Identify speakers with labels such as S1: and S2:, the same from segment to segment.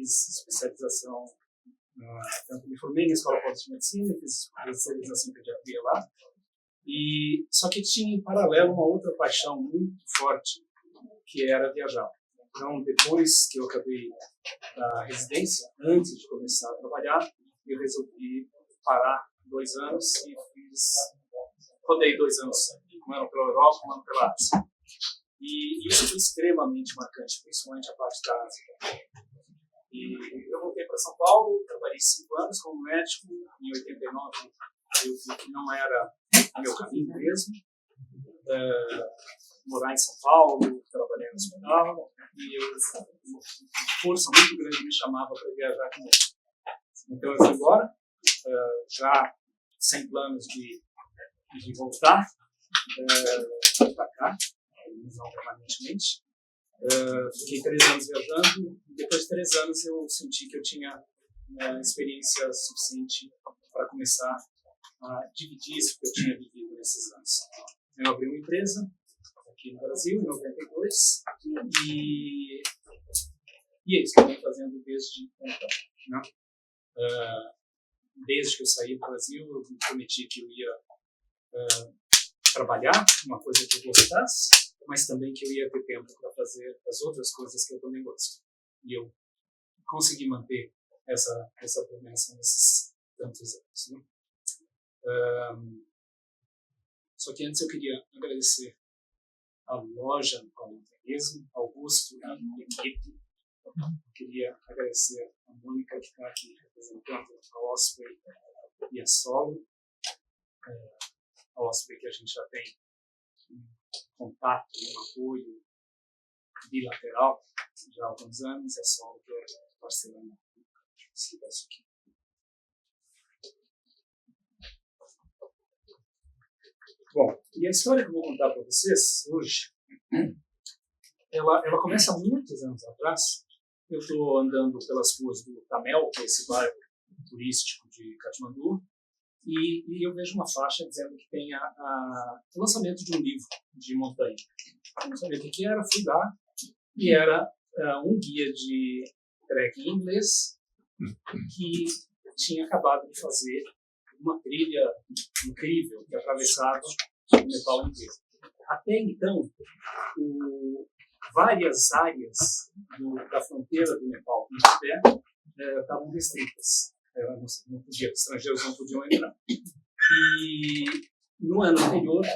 S1: fiz especialização, tanto me formei na Escola Paulista de Medicina, fiz especialização em pediatria lá, só que tinha em paralelo uma outra paixão muito forte, que era viajar. Então, depois que eu acabei a residência, antes de começar a trabalhar, eu resolvi parar 2 anos e rodei 2 anos, um ano pela Europa, um ano pela Ásia. E isso foi extremamente marcante, principalmente a parte da Ásia. E eu voltei para São Paulo, trabalhei 5 anos como médico. Em 89, eu vi que não era o meu caminho mesmo. Morar em São Paulo, trabalhar no hospital, e uma força muito grande me chamava para viajar com ele. Então eu fui embora, já sem planos de voltar para cá, não permanentemente. Fiquei 3 anos viajando, e depois de 3 anos eu senti que eu tinha experiência suficiente para começar a dividir isso que eu tinha vivido nesses anos. Eu abri uma empresa aqui no Brasil, em 92, e é isso que eu venho fazendo desde então. Né? Desde que eu saí do Brasil, eu me prometi que eu ia trabalhar, uma coisa que eu gostasse, mas também que eu ia ter tempo para fazer as outras coisas que eu também gosto. E eu consegui manter essa promessa nesses tantos anos. Né? Só que antes eu queria agradecer a loja Paulo Teresa, Augusto e a equipe. Eu queria agradecer a Mônica, que está aqui representando a Osprey e a Solo. A Osprey, que a gente já tem um contato, um apoio bilateral já há alguns anos, e a Solo, que é parceira dessa aqui. Bom, e a história que eu vou contar para vocês hoje, ela começa há muitos anos atrás. Eu estou andando pelas ruas do Tamel, que é esse bairro turístico de Katmandu, e eu vejo uma faixa dizendo que tem o lançamento de um livro de montanha. Eu não sabia o que era, fui lá, e era um guia de trek em inglês que tinha acabado de fazer uma trilha incrível que atravessava o Nepal inteiro. Até então, várias áreas da fronteira do Nepal com o Tibete estavam restritas. Estrangeiros não podiam entrar. E no ano anterior,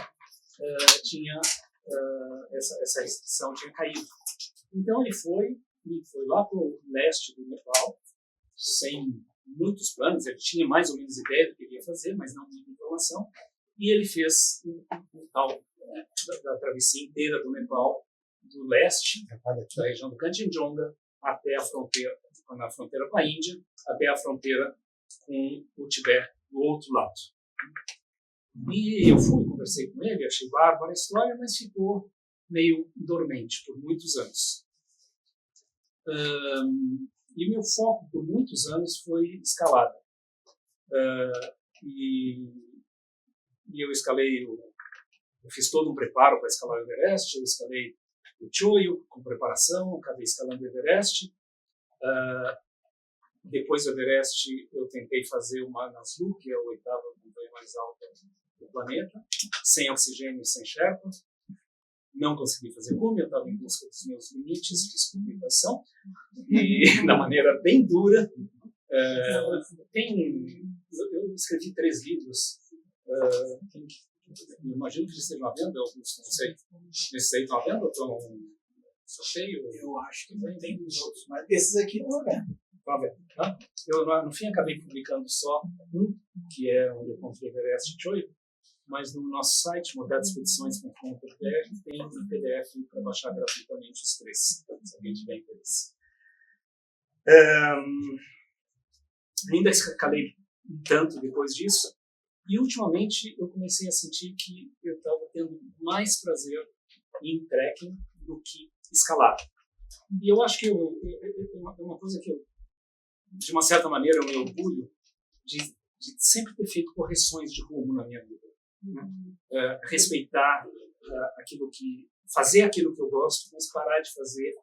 S1: essa restrição tinha caído. Então ele foi lá para o leste do Nepal, sem muitos planos. Ele tinha mais ou menos ideia do que ele ia fazer, mas não muita informação. E ele fez um tal da travessia inteira do Nepal, do leste, da região do Kanchenjunga, até a fronteira, na fronteira com a Índia, até a fronteira com o Tibete, do outro lado. E eu conversei com ele, achei bárbara a história, mas ficou meio dormente por muitos anos. E meu foco por muitos anos foi escalada. E eu escalei, eu fiz todo um preparo para escalar o Everest, eu escalei o Choyu com preparação, acabei escalando o Everest. Depois do Everest, eu tentei fazer o Manaslu, que é a 8ª montanha mais alta do planeta, sem oxigênio e sem Sherpa. Não consegui fazer cume, eu estava em busca dos meus limites, descobri quais são, e da maneira bem dura. Eu escrevi 3 livros. Eu imagino que estejam à venda, alguns, não sei. Esses aí estão à venda ou estão cheio?
S2: Eu acho que não tem dos outros, mas esses aqui não é.
S1: Tá vendo? Tá? Eu, no fim, acabei publicando só um, que é o Encontro Everest Choyu, mas no nosso site, modetoexpedições.com.br, tem um PDF para baixar gratuitamente os 3, se alguém tiver interesse. Ainda escalei tanto depois disso, e ultimamente eu comecei a sentir que eu estava tendo mais prazer em trekking do que escalar. E eu acho que é uma coisa que eu, de uma certa maneira, eu me orgulho de sempre ter feito correções de rumo na minha vida. Né? Respeitar fazer aquilo que eu gosto, mas parar de fazer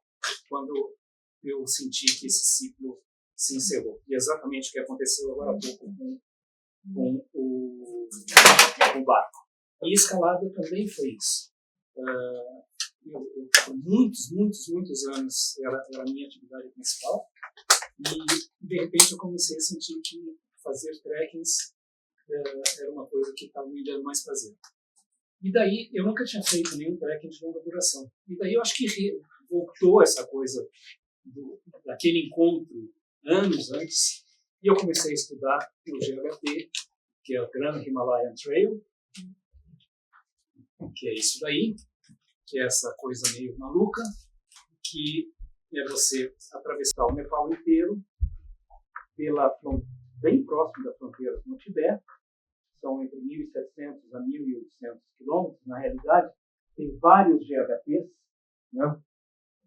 S1: quando eu senti que esse ciclo se encerrou. E é exatamente o que aconteceu agora há pouco com o barco. E escalada também foi isso. Por muitos anos era a minha atividade principal, e de repente eu comecei a sentir que fazer trekkings era uma coisa que estava me dando mais prazer. E daí eu nunca tinha feito nenhum trekking de longa duração. E daí eu acho que voltou essa coisa daquele encontro anos antes, e eu comecei a estudar o GHT, que é o Grand Himalayan Trail, que é isso daí, que é essa coisa meio maluca, que é você atravessar o Nepal inteiro bem próximo da fronteira com o Tibete. São entre 1.700 a 1.800 quilômetros. Na realidade, tem vários GHTs, né?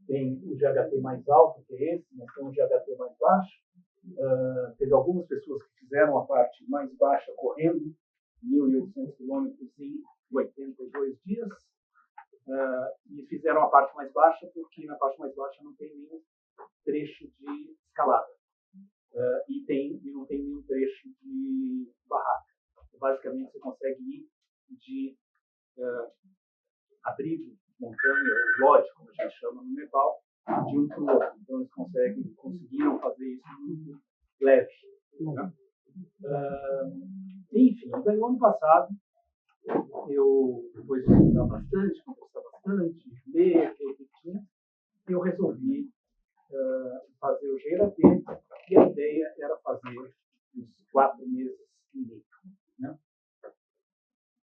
S1: Tem o GHT mais alto, que é esse, mas tem um GHT mais baixo. Teve algumas pessoas que fizeram a parte mais baixa correndo 1.800 quilômetros em 82 dias. E fizeram a parte mais baixa porque na parte mais baixa não tem nenhum trecho de escalada. E não tem nenhum trecho de barraca. Basicamente, você consegue ir de abrigo, montanha, lodge, como a gente chama no Nepal, de um para o outro. Então, eles conseguiram fazer isso muito leve. Né? Enfim, daí o ano passado, eu, depois de estudar bastante, conversar bastante, ler o que tinha, eu resolvi fazer o GHT, e a ideia era fazer uns 4 meses e meio. Né?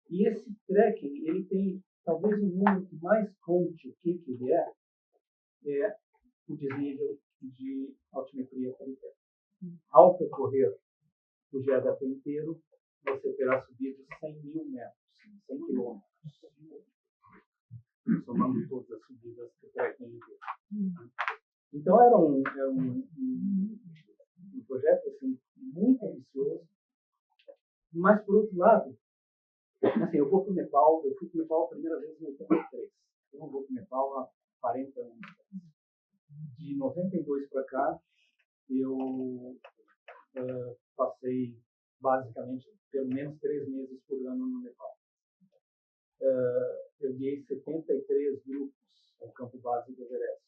S1: E esse trekking, ele tem talvez o nome que mais conte o que ele é o desnível de altimetria periférica. Ao percorrer o GHT inteiro, você terá subido 100.000 metros, 100 quilômetros, somando todas as subidas do trekking inteiro. Então era um projeto assim, muito ambicioso, mas por outro lado, assim, eu fui para o Nepal a primeira vez em 83. Eu não vou para o Nepal há 40 anos. De 92 para cá, eu passei basicamente pelo menos 3 meses por ano no Nepal. Eu guiei 73 grupos ao campo base do Everest.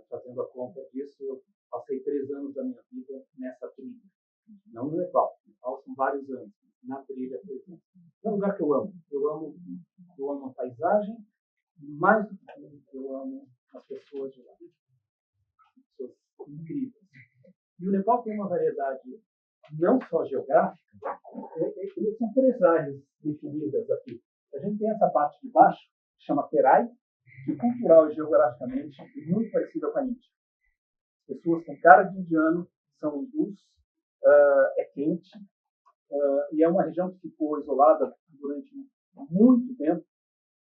S1: Fazendo a conta disso, eu passei 3 anos da minha vida nessa trilha. Não no Nepal. No Nepal são vários anos. Na trilha, 3 anos. É um lugar que eu amo. Eu amo a paisagem, mais do que tudo, eu amo as pessoas de lá. Pessoas incríveis. E o Nepal tem uma variedade não só geográfica, eles são 3 áreas definidas aqui. A gente tem essa parte de baixo, que chama Terai, que cultural e geograficamente é muito parecida com a Índia. As pessoas têm cara de indiano, são hindus, é quente, e é uma região que ficou isolada durante muito tempo,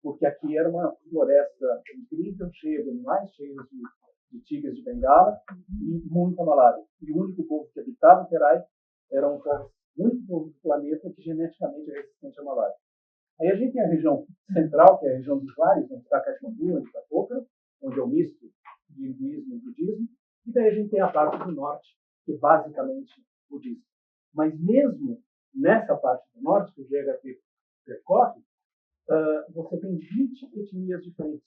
S1: porque aqui era uma floresta incrível, cheia de animais, cheia de tigres de Bengala e muita malária. E o único povo que habitava o Terai era um único povo do planeta que geneticamente é resistente à malária. Aí a gente tem a região central, que é a região dos Vares, onde está Katmandu, onde está Pokhara, onde é o misto de hinduísmo e budismo, e daí a gente tem a parte do norte, que é basicamente budismo. Mas mesmo nessa parte do norte, que o GHT percorre, você tem 20 etnias diferentes,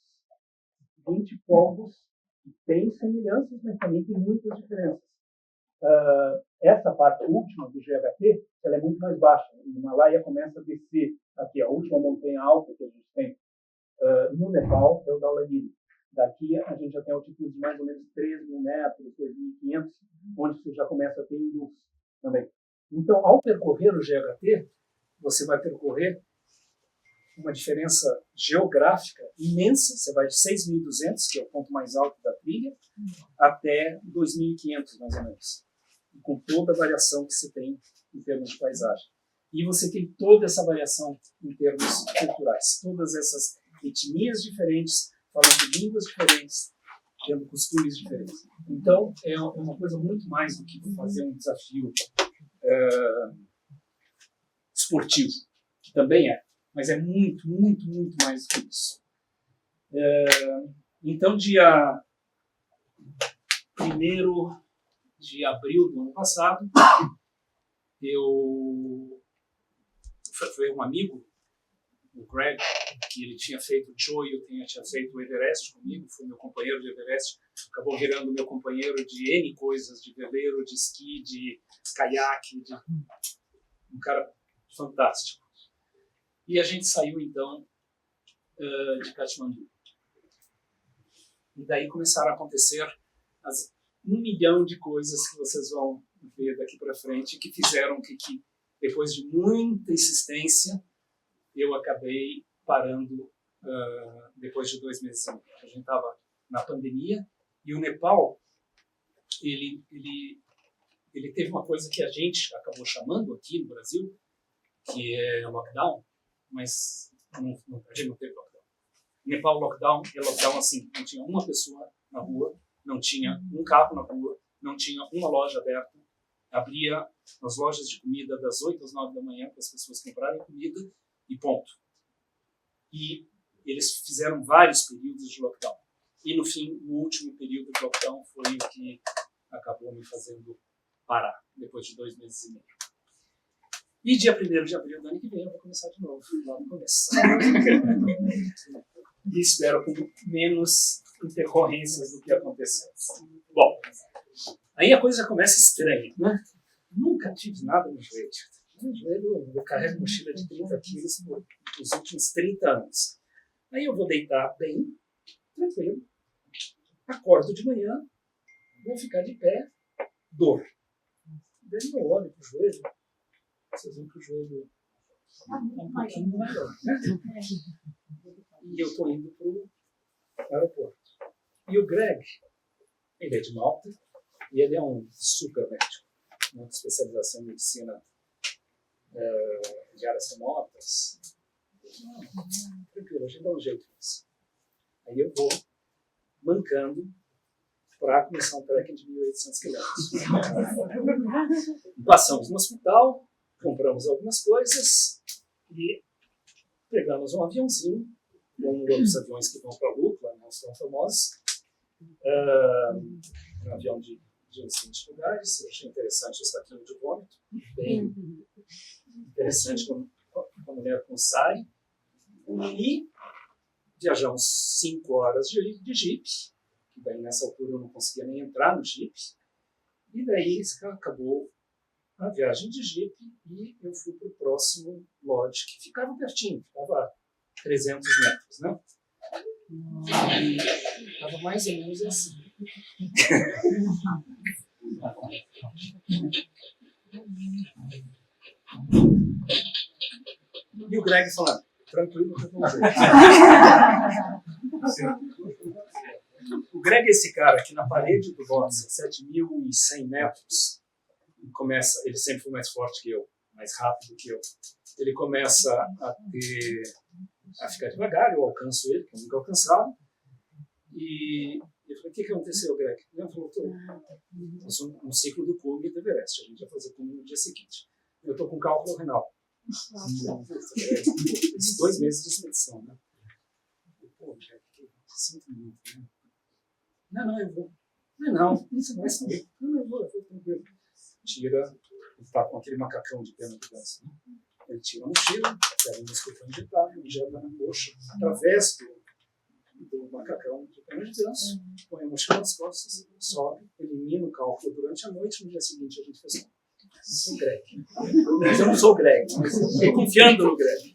S1: 20 povos que têm semelhanças, mas também tem muitas diferenças. Essa parte última do GHT, ela é muito mais baixa. O Himalaia começa a descer aqui, a última montanha alta que a gente tem no Nepal é o Dhaulagiri. Daqui a gente já tem altitude de mais ou menos 3.000 metros, 2.500, onde você já começa a ter luz também. Então, ao percorrer o GHT, você vai percorrer uma diferença geográfica imensa. Você vai de 6.200, que é o ponto mais alto da trilha, até 2.500, mais ou menos. E com toda a variação que você tem em termos de paisagem. E você tem toda essa variação em termos culturais. Todas essas etnias diferentes, falando línguas diferentes, tendo costumes diferentes. Então, é uma coisa muito mais do que fazer um desafio esportivo, que também é, mas é muito, muito, muito mais do que isso. Então, dia 1º de abril do ano passado, foi um amigo, o Greg, que ele tinha feito o Joe, eu tinha feito o Everest comigo, foi meu companheiro de Everest, acabou virando meu companheiro de N coisas, de veleiro, de esqui, de caiaque, um cara fantástico. E a gente saiu, então, de Katmandu. E daí começaram a acontecer 1 milhão de coisas que vocês vão ver daqui para frente, que fizeram que depois de muita insistência, eu acabei parando depois de 2 meses. A gente estava na pandemia e o Nepal, ele teve uma coisa que a gente acabou chamando aqui no Brasil, que é lockdown, mas a gente não teve lockdown. Nepal lockdown é lockdown assim, não tinha uma pessoa na rua, não tinha um carro na rua, não tinha uma loja aberta, abria as lojas de comida das 8 às 9 da manhã para as pessoas comprarem comida e ponto. E eles fizeram vários períodos de lockdown. E no fim, o último período de lockdown foi o que acabou me fazendo parar, depois de 2 meses e meio. E dia 1º de abril do ano que vem eu vou começar de novo, lá no começo. E espero com menos intercorrências do que aconteceu. Bom, aí a coisa já começa estranha, né? Nunca tive nada no joelho. No joelho eu carrego mochila de 30 quilos nos últimos 30 anos. Aí eu vou deitar bem, tranquilo, acordo de manhã, vou ficar de pé, dor. Daí eu olho para o joelho, vocês veem que o joelho é um pouquinho maior, né? E eu estou indo para o aeroporto. E o Greg, ele é de Malta e ele é um super médico, uma especialização em medicina de áreas remotas. Tranquilo, a gente dá um jeito nisso. Aí eu vou mancando para começar um trekking de 1.800 quilômetros. Passamos no hospital, compramos algumas coisas e pegamos um aviãozinho, um dos aviões que vão para a Lua, não são famosos, um avião de uns 20 lugares. Eu achei interessante o saquinho de vômito, bem interessante com a mulher com SAI. E viajamos 5 horas de Jeep, que daí nessa altura eu não conseguia nem entrar no Jeep. E daí acabou a viagem de Jeep e eu fui para o próximo lodge, que ficava pertinho, ficava a 300 metros, né? E estava mais ou menos assim. E o Greg falando, tranquilo que eu vou ver. O Greg é esse cara que na parede do boxe, 7.100 metros, ele sempre foi mais forte que eu, mais rápido que eu. Ele começa a ficar devagar, eu alcanço ele, que eu nunca alcançava. E eu falei, o que aconteceu, Greg? Ele falou, um ciclo do cume do Everest, a gente vai fazer cume no dia seguinte. Eu estou com cálculo renal. Esses 2 meses de expedição, né? Pô, Greg, sinto muito, né? Não, eu vou. Não, isso não é saber. Não, eu vou tranquilo. Tira, ele está com aquele macacão de pena de dança, né? Ele tira a mochila, pega um escutão injetável, injeta na coxa, através do macacão de pena de dança, põe a mochila nas costas, sobe, elimina o cálculo durante a noite, no dia seguinte a gente faz isso. Sou o Greg. Mas eu não sou o Greg, mas estou confiando no Greg.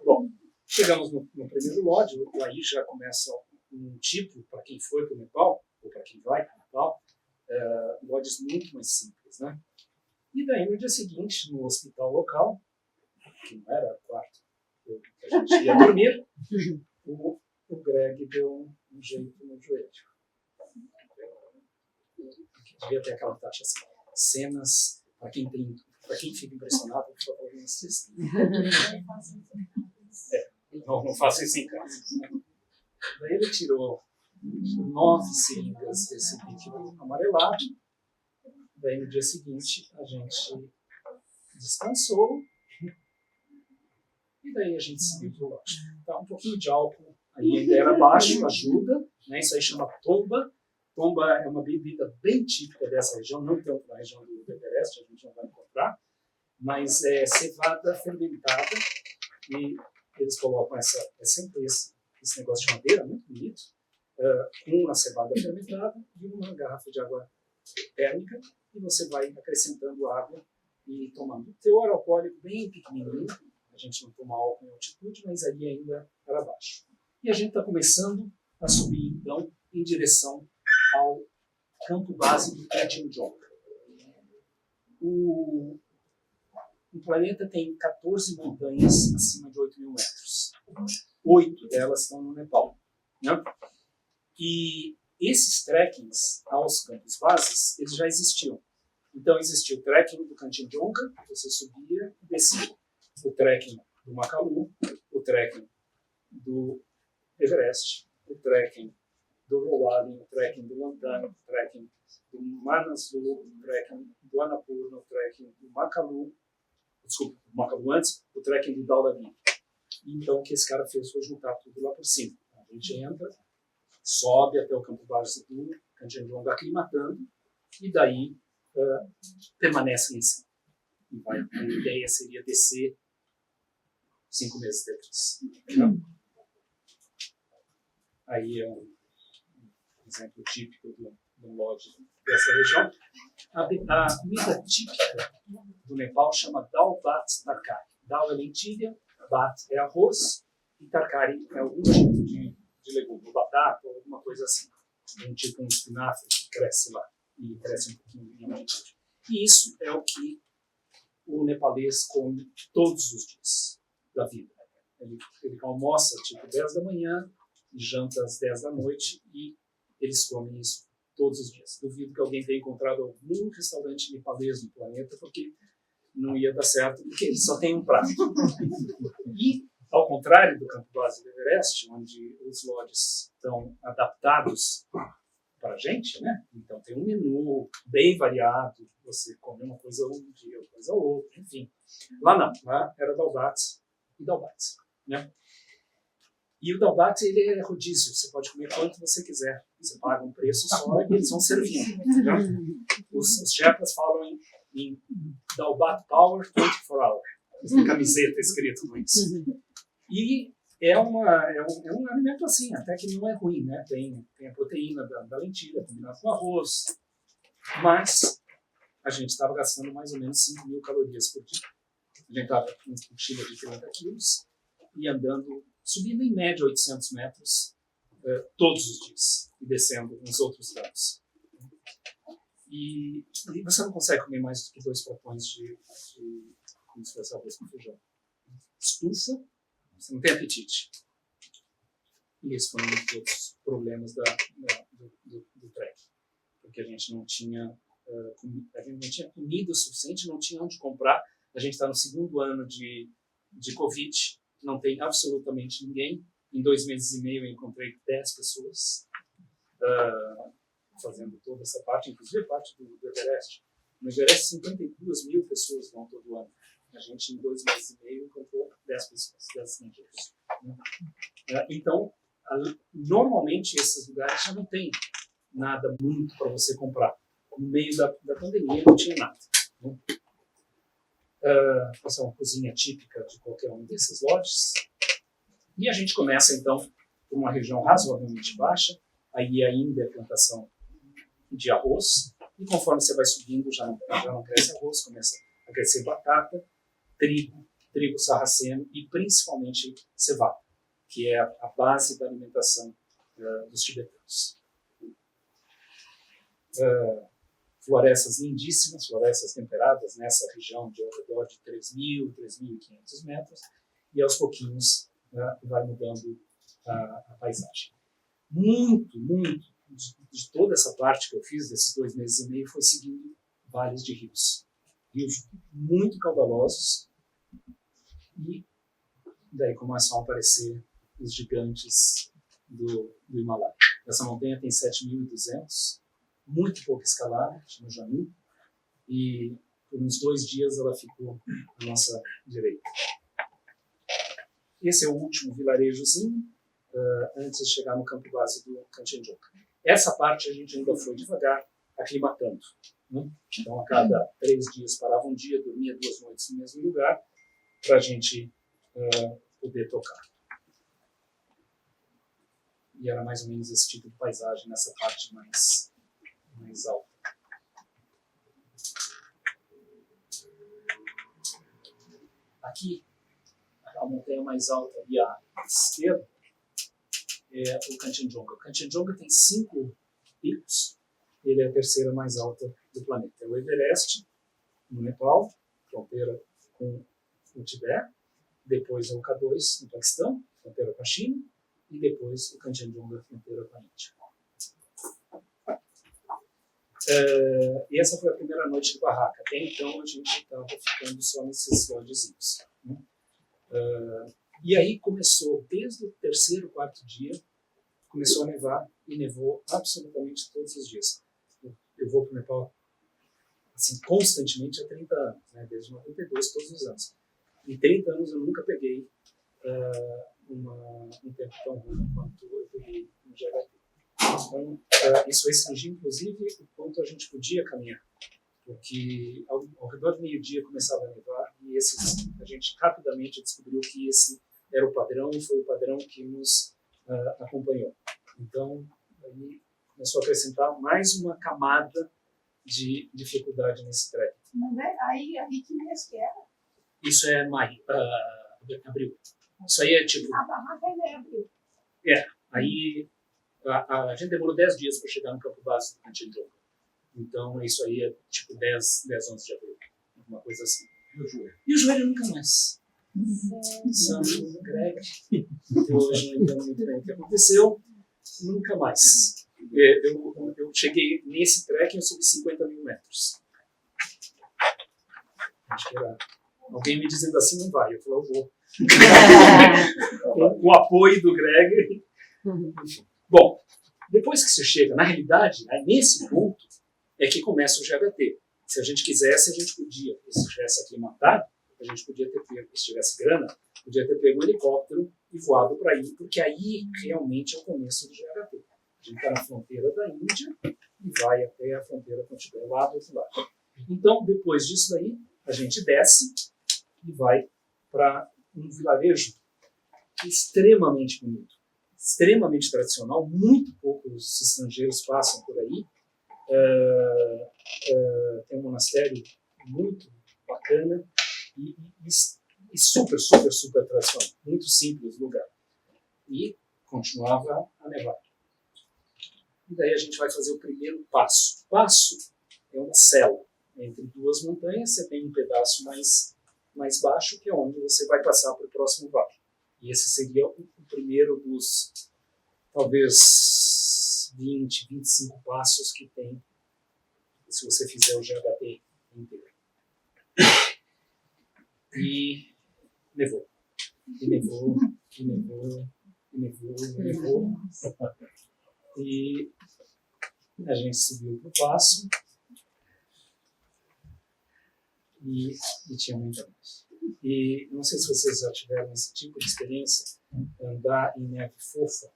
S1: Bom, chegamos no primeiro lodge, aí já começa um tipo, para quem foi para o Nepal, ou para quem vai para o Nepal, lodges muito mais simples, né? E daí no dia seguinte, no hospital local, que não era quarto que a gente ia dormir, o Greg deu um jeito no joelho. Devia ter aquela taxa assim, cenas, para quem fica impressionado, por favor, não assista. Não faça isso em casa. Daí ele tirou 9 seringas desse líquido amarelado. Daí no dia seguinte a gente descansou. E daí a gente seguiu para o lodge. Então, um pouquinho de álcool aí ainda era baixo, ajuda, né? Isso aí chama tomba, Tomba é uma bebida bem típica dessa região, não tanto na região do Everest, a gente não vai encontrar, mas é cevada fermentada e eles colocam esse negócio de madeira, muito bonito, com a cevada fermentada e uma garrafa de água térmica e você vai acrescentando água e tomando. O teor alcoólico bem pequenininho, a gente não toma álcool em altitude, mas ali ainda para baixo. E a gente está começando a subir, então, em direção ao campo base do Kanchenjunga. O planeta tem 14 montanhas acima de 8.000 metros. 8 delas estão no Nepal. Né? E esses trekkings aos campos bases, eles já existiam. Então, existia o trekking do Kanchenjunga, você subia e descia. O trekking do Makalu, o trekking do Everest, o trekking do Lowalin, o trekking do Lantana, o trekking do Manaslu, o trekking do Annapurna, o trekking do Makalu, desculpa, do Makalu antes, o trekking do Dhaulagiri. Então, o que esse cara fez foi juntar tudo lá por cima. A gente entra, sobe até o campo base do Kanchenjunga aclimatando, e daí permanece lá em cima. A ideia seria descer 5 meses depois. Aí é um exemplo típico do lodge dessa região. A comida típica do Nepal chama Dal Bhat Tarkari. Dal é lentilha, Bhat é arroz e Tarkari é algum tipo de legume, batata ou alguma coisa assim. Tipo um espinafre que cresce lá e cresce um pouquinho em altitude. E isso é o que o nepalês come todos os dias da vida. Ele almoça tipo 10 da manhã e janta às 10 da noite e eles comem isso todos os dias. Duvido que alguém tenha encontrado algum restaurante nepalês no planeta, porque não ia dar certo, porque eles só têm um prato. E, ao contrário do campo base do Everest, onde os lodges estão adaptados para a gente, né? Então tem um menu bem variado, você come uma coisa um dia, outra coisa outra, enfim. Lá não, lá era Dal Bhat e Dal Bhat, né? E o Dal Bhat, ele é rodízio, você pode comer quanto você quiser, você paga um preço só e eles vão servindo. Né? Os Sherpas falam em Dal Bhat Power 24 Hour, tem camiseta escrito com isso. E é um alimento assim, até que não é ruim, né? Tem a proteína da lentilha combinada com arroz, mas a gente estava gastando mais ou menos 5.000 calorias por dia. A gente estava com uma mochila de 30 quilos e subindo em média 800 metros todos os dias e descendo uns outros dados. E você não consegue comer mais do que 2 porções de como se fosse arroz com feijão. Estufa, você não tem apetite. E esse foi um dos outros problemas do trek. Porque a gente não tinha comida suficiente, não tinha onde comprar. A gente está no 2º ano de Covid, não tem absolutamente ninguém. Em 2 meses e meio eu encontrei 10 pessoas fazendo toda essa parte, inclusive a parte do Everest. No Everest, 52.000 pessoas vão todo ano. A gente, em 2 meses e meio, encontrou 10 pessoas, 10 estrangeiros. Então, normalmente, esses lugares já não tem nada muito para você comprar. No meio da pandemia, não tinha nada. Né? Essa é uma cozinha típica de qualquer um desses lodges. E a gente começa, então, por uma região razoavelmente baixa. Aí ainda é plantação de arroz. E conforme você vai subindo, já não cresce arroz, começa a crescer batata, trigo sarraceno e principalmente cevada, que é a base da alimentação dos tibetanos. Florestas lindíssimas, florestas temperadas nessa região de ao redor de 3.000, 3.500 metros, e aos pouquinhos vai mudando a paisagem. Muito de toda essa parte que eu fiz, desses 2 meses e meio, foi seguindo vales de rios muito caudalosos, e daí começam a aparecer os gigantes do Himalaia. Essa montanha tem 7.200, muito pouca escalada, chama Janu, e por uns 2 dias ela ficou à nossa direita. Esse é o último vilarejozinho, antes de chegar no campo base do Kanchenjunga. Essa parte a gente ainda foi devagar, aclimatando. Né? Então, a cada 3 dias parava um dia, dormia 2 noites no mesmo lugar, para a gente poder tocar. E era mais ou menos esse tipo de paisagem nessa parte mais alta. Aqui, a montanha mais alta ali à esquerda é o Kanchenjunga. O Kanchenjunga tem 5 picos. Ele é a terceira mais alta do planeta. É o Everest, no Nepal, fronteira com o Tibete. Depois é o K2, no Paquistão, fronteira com a China. E depois o Kanchenjunga, fronteira com a Índia. E essa foi a primeira noite de barraca. Até então a gente estava ficando só nesses lodgezinhos. Né? E aí começou, desde o terceiro, quarto dia, começou a nevar, e nevou absolutamente todos os dias. Eu vou para o Nepal assim, constantemente há 30 anos, né? Desde 92, todos os anos. Em 30 anos eu nunca peguei um tempo tão ruim quanto eu peguei no GHT. Então, isso restringiu, inclusive, o quanto a gente podia caminhar. Porque ao redor do meio-dia começava a nevar e a gente rapidamente descobriu que esse era o padrão e foi o padrão que nos acompanhou. Então, aí começou a acrescentar mais uma camada de dificuldade nesse treco.
S3: Mas aí que mês que era?
S1: Isso é abril. Isso aí é tipo...
S3: A barraca ainda é abril.
S1: Aí a gente demorou 10 dias para chegar no campo base do Kanchenjunga. Então, isso aí é tipo 10, 11 de abril. Uma coisa assim. E o joelho nunca mais. São Greg. Eu hoje não entendo muito bem o que aconteceu. Nunca mais. Eu cheguei nesse trekking, eu subi 50 mil metros. Acho que era alguém me dizendo assim, não vai. Eu falei, eu vou. Com o apoio do Greg. Bom, depois que você chega, na realidade, nesse ponto, é que começa o GHT. Se a gente quisesse, a gente podia, se tivesse aclimatado, a gente podia ter pego, se tivesse grana, podia ter pego um helicóptero e voado para aí, porque aí realmente é o começo do GHT. A gente está na fronteira da Índia e vai até a fronteira com o Tibete, lá do outro lado. Então, depois disso daí, a gente desce e vai para um vilarejo extremamente bonito, extremamente tradicional, muito poucos estrangeiros passam por aí. Tem um monastério muito bacana e super, super, super tradicional, muito simples o lugar. E continuava a nevar. E daí a gente vai fazer o primeiro passo. O passo é uma cela entre 2 montanhas, você tem um pedaço mais baixo, que é onde você vai passar para o próximo vale. E esse seria o primeiro dos, talvez, 20, 25 passos que tem, se você fizer o GHT inteiro. E nevou. E nevou, e nevou, e nevou, e nevou. E a gente subiu para o passo e tinha muita luz. E não sei se vocês já tiveram esse tipo de experiência, andar em neve fofa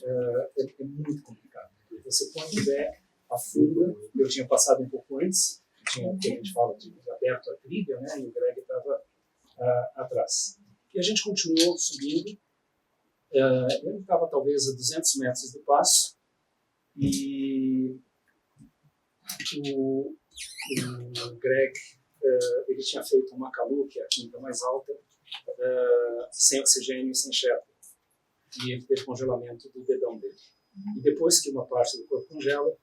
S1: é muito complicado. Você põe o pé, afunda. Eu tinha passado um pouco antes, tinha o que a gente fala de aberto a trilha, né? E o Greg estava atrás. E a gente continuou subindo. Eu estava talvez a 200 metros do passo e o Greg ele tinha feito uma Makalu, que é a quinta mais alta, sem oxigênio e sem Sherpa. E ele teve congelamento do dedão dele. E depois que uma parte do corpo congela,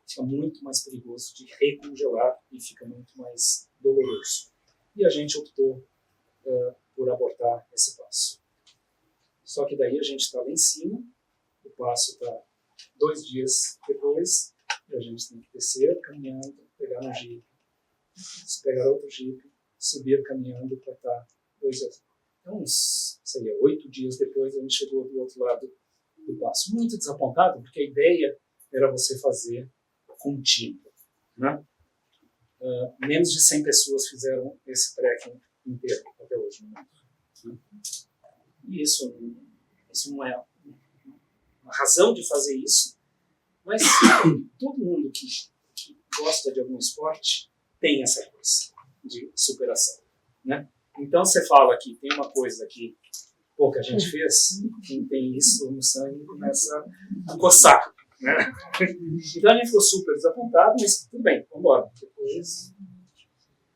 S1: fica muito mais perigoso de recongelar e fica muito mais doloroso. E a gente optou por abortar esse passo. Só que daí a gente está lá em cima, o passo está 2 dias depois, e a gente tem que descer caminhando, pegar um jeep, pegar outro jeep, subir caminhando para estar 2 dias. Então, seria 8 dias depois, a gente chegou do outro lado do passo. Muito desapontado, porque a ideia era você fazer contínuo. Né? Menos de 100 pessoas fizeram esse trekking inteiro até hoje no mundo. Né? E isso não é uma razão de fazer isso, Mas todo mundo que gosta de algum esporte tem essa coisa de superação, né? Então você fala que tem uma coisa que pouca gente fez, quem tem isso no sangue começa a coçar, né? Então a gente ficou super desapontado, mas tudo bem, vamos embora. Depois,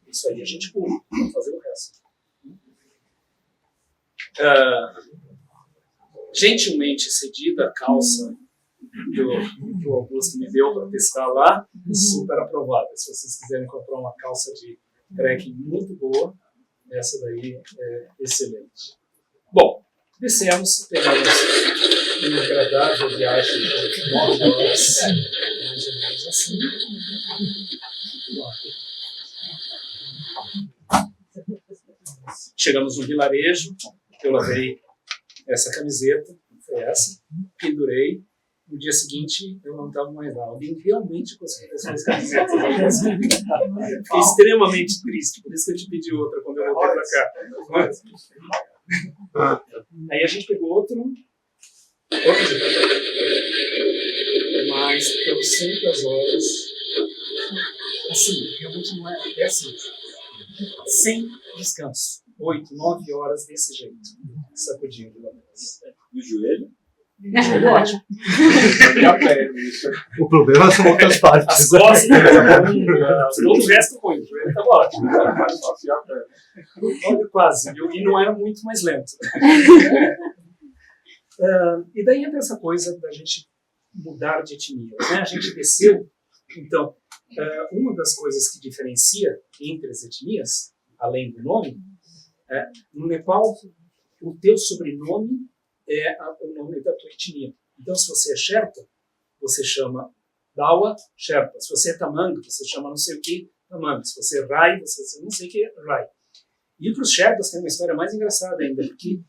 S1: isso aí a gente pula, vamos fazer o resto. Gentilmente cedida a calça que o Augusto me deu para testar lá, super aprovada. Se vocês quiserem comprar uma calça de trekking muito boa, essa daí é excelente. Bom, descemos, pegamos uma agradável viagem de 9 horas, mais ou menos assim. Chegamos no vilarejo, eu lavei essa camiseta, foi essa, pendurei. No dia seguinte, eu não estava mais lá. Alguém realmente conseguiu fazer as camisetas. Fiquei extremamente triste, por isso que eu te pedi outra quando eu voltei para cá. Aí a gente pegou outro dia, mais trocentas horas. Assim, realmente não é assim. Sem descanso. 8, 9 horas desse jeito. Sacudindo de vez.
S2: E o joelho?
S1: Ótimo.
S4: O problema são outras partes.
S1: As costas, todo o resto ruim. O joelho estava ótimo. Olha, quase. E não era muito mais lento. E daí entra essa coisa da gente mudar de etnia, né? A gente desceu. Então, uma das coisas que diferencia entre as etnias, além do nome, no Nepal, o teu sobrenome é o nome da tua etnia. Então, se você é Sherpa, você chama Dawa Sherpa. Se você é Tamang, você chama não sei o que Tamang. Se você é Rai, você não sei o que Rai. E para os Sherpas tem uma história mais engraçada ainda, porque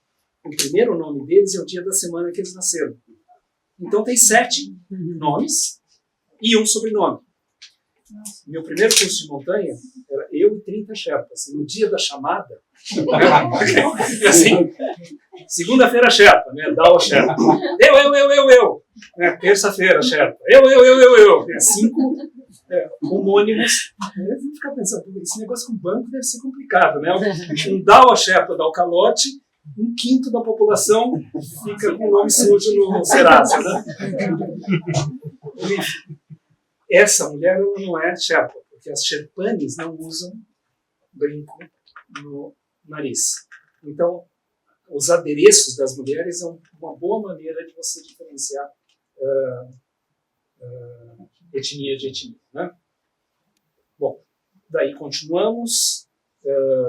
S1: o primeiro nome deles é o dia da semana que eles nasceram. Então, tem 7 nomes e um sobrenome. Meu primeiro curso de montanha era eu e 30 Sherpas. No dia da chamada, assim, segunda-feira Sherpa, né? Dawa Sherpa. Eu. Terça-feira Sherpa. Eu. 5 homônimos. Eu vou ficar pensando, esse negócio com banco deve ser complicado, né? Um Dawa Sherpa dá o calote, 1/5 da população fica com o nome sujo no Serasa, né? Essa mulher ela não é Sherpa, porque as Sherpanis não usam brinco no nariz. Então, os adereços das mulheres é uma boa maneira de você diferenciar etnia de etnia, né? Bom, daí continuamos,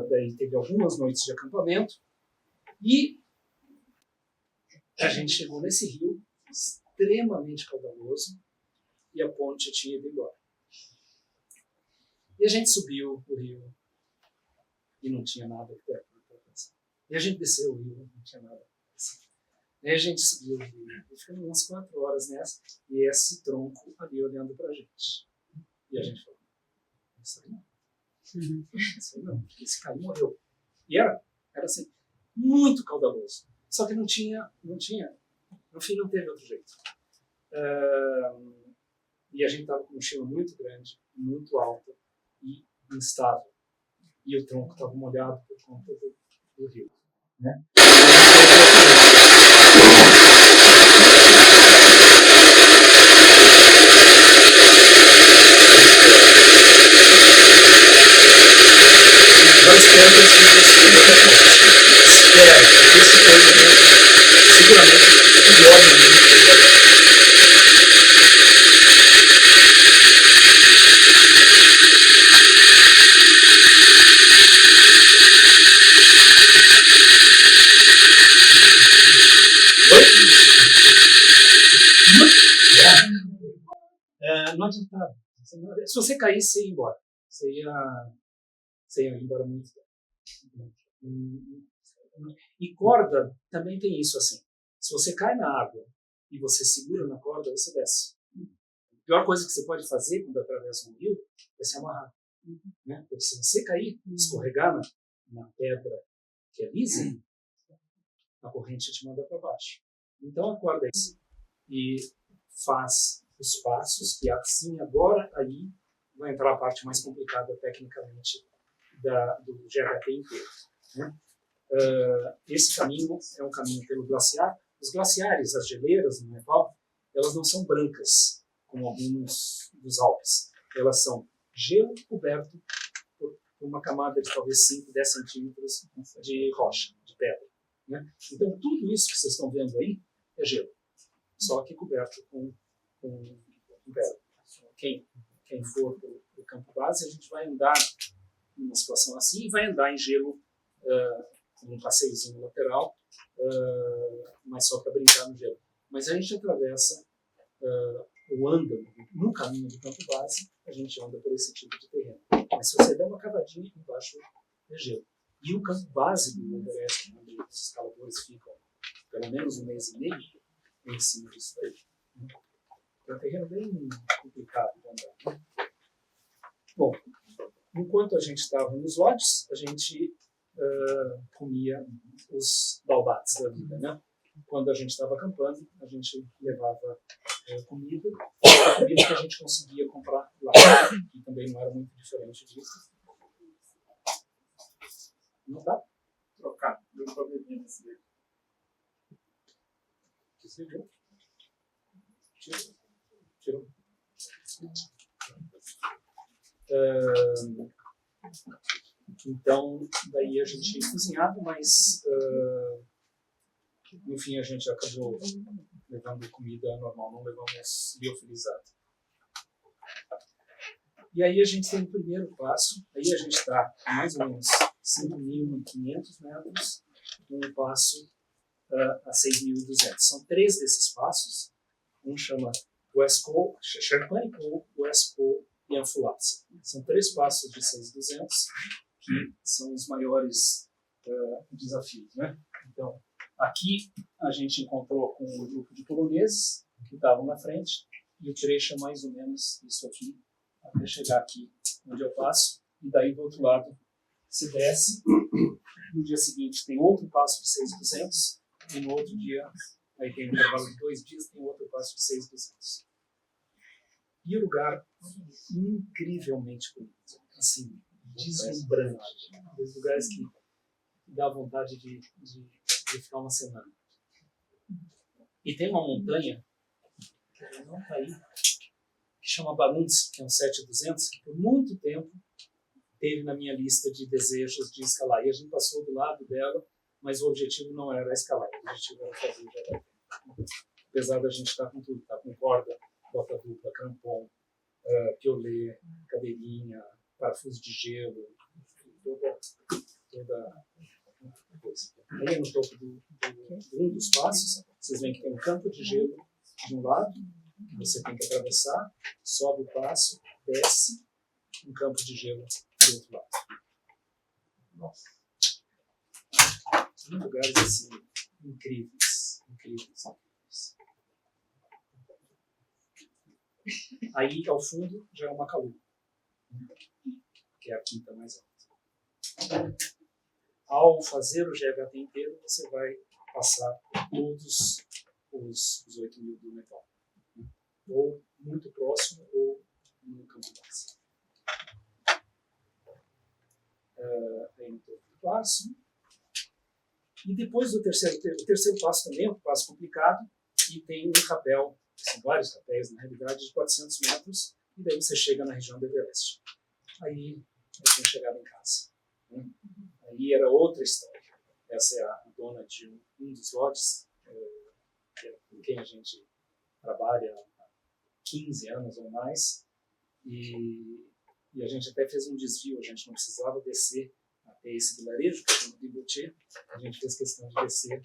S1: daí teve algumas noites de acampamento e a gente chegou nesse rio extremamente caudaloso e a ponte tinha ido embora. E a gente subiu o rio e não tinha nada perto. E a gente desceu o rio, não tinha nada. E a gente subiu o rio e ficamos umas 4 horas nessa, e esse tronco ali olhando pra gente. E a gente falou, isso aí não. Isso aí não, porque esse cara morreu. E era assim, muito caudaloso. Só que não tinha, no fim não teve outro jeito. E a gente estava com uma mochila muito grande, muito alta e instável. E o tronco estava molhado por conta do rio. Né? Agora espero que esse foi seguramente o pior momento. Não adiantava. Se você caísse, você ia embora. Você ia embora muito tempo. E corda também tem isso assim. Se você cai na água e você segura na corda, você desce. A pior coisa que você pode fazer quando atravessa um rio é se amarrar. Né? Porque se você cair, escorregar na pedra que é lisa, a corrente te manda para baixo. Então a corda é isso. E faz os passos, que assim agora aí vai entrar a parte mais complicada tecnicamente do GHT inteiro. Né? Esse caminho é um caminho pelo glaciar. Os glaciares, as geleiras no Nepal, elas não são brancas, como alguns dos Alpes. Elas são gelo coberto por uma camada de talvez 5, 10 centímetros de rocha, de pedra. Né? Então, tudo isso que vocês estão vendo aí é gelo, só que coberto com pedra. Quem for para o campo base, a gente vai andar numa situação assim e vai andar em gelo com um passeiozinho lateral, mas só para brincar no gelo. Mas a gente atravessa ou anda no caminho do campo base, a gente anda por esse tipo de terreno. Mas se você der uma cavadinha, embaixo é gelo. E o campo base do Everest, onde os escaladores ficam pelo menos 1 mês e meio, em cima disso daí. É um terreno bem complicado de andar. Né? Bom, enquanto a gente estava nos lodges, a gente comia os baobabs da vida. Né? Quando a gente estava acampando, a gente levava comida, a comida que a gente conseguia comprar lá, que também não era muito diferente disso. Não dá?
S2: Trocar. Deu para beber nesse daí.
S1: Tirou. Tirou. Então, daí a gente cozinhava, mas no fim a gente acabou levando comida normal, não levamos liofilizado. E aí a gente tem o primeiro passo, aí a gente está a mais ou menos 5.500 metros, um passo a 6.200. São 3 desses passos, um chama Westco, Sherpani, Westco e Anfulatsa. São 3 passos de 6.200 que são os maiores desafios. Né? Então, aqui a gente encontrou com um grupo de poloneses que estavam na frente, e o trecho é mais ou menos isso aqui, até chegar aqui onde eu passo, e daí do outro lado se desce. No dia seguinte tem outro passo de 6.200, e no outro dia, aí tem um intervalo de 2 dias, tem outro passo de 6.200. E o lugar incrivelmente bonito, assim, deslumbrante, dos lugares que dá vontade de ficar uma semana. E tem uma montanha, que não está aí, que chama Baruntse, que é um 7.200, que por muito tempo teve na minha lista de desejos de escalar. E a gente passou do lado dela, mas o objetivo não era escalar, o objetivo era fazer o GHT. Apesar da gente estar com tudo, tá com corda, bota dupla, crampon, piolê, cadeirinha, parafuso de gelo, toda coisa. Aí no topo de um dos passos, vocês veem que tem um campo de gelo de um lado, que você tem que atravessar, sobe o passo, desce, um campo de gelo do outro lado. Nossa. São lugares assim, incríveis. Aí, ao fundo, já é uma Makalu, que é a quinta mais alta. Ao fazer o GHT inteiro, você vai passar por todos os 8.000 do Nepal. Ou muito próximo, ou no campo base. Aí no topo do passo. E depois do terceiro passo também é um passo complicado, e tem um rapel, são vários rapéis, na realidade, de 400 metros, e daí você chega na região do Everest. Aí eu tinha chegado em casa. Né? Aí era outra história. Essa é a dona de um dos lotes, com quem a gente trabalha há 15 anos ou mais, e a gente até fez um desvio, a gente não precisava descer até esse vilarejo, que chama Diboche, a gente fez questão de descer,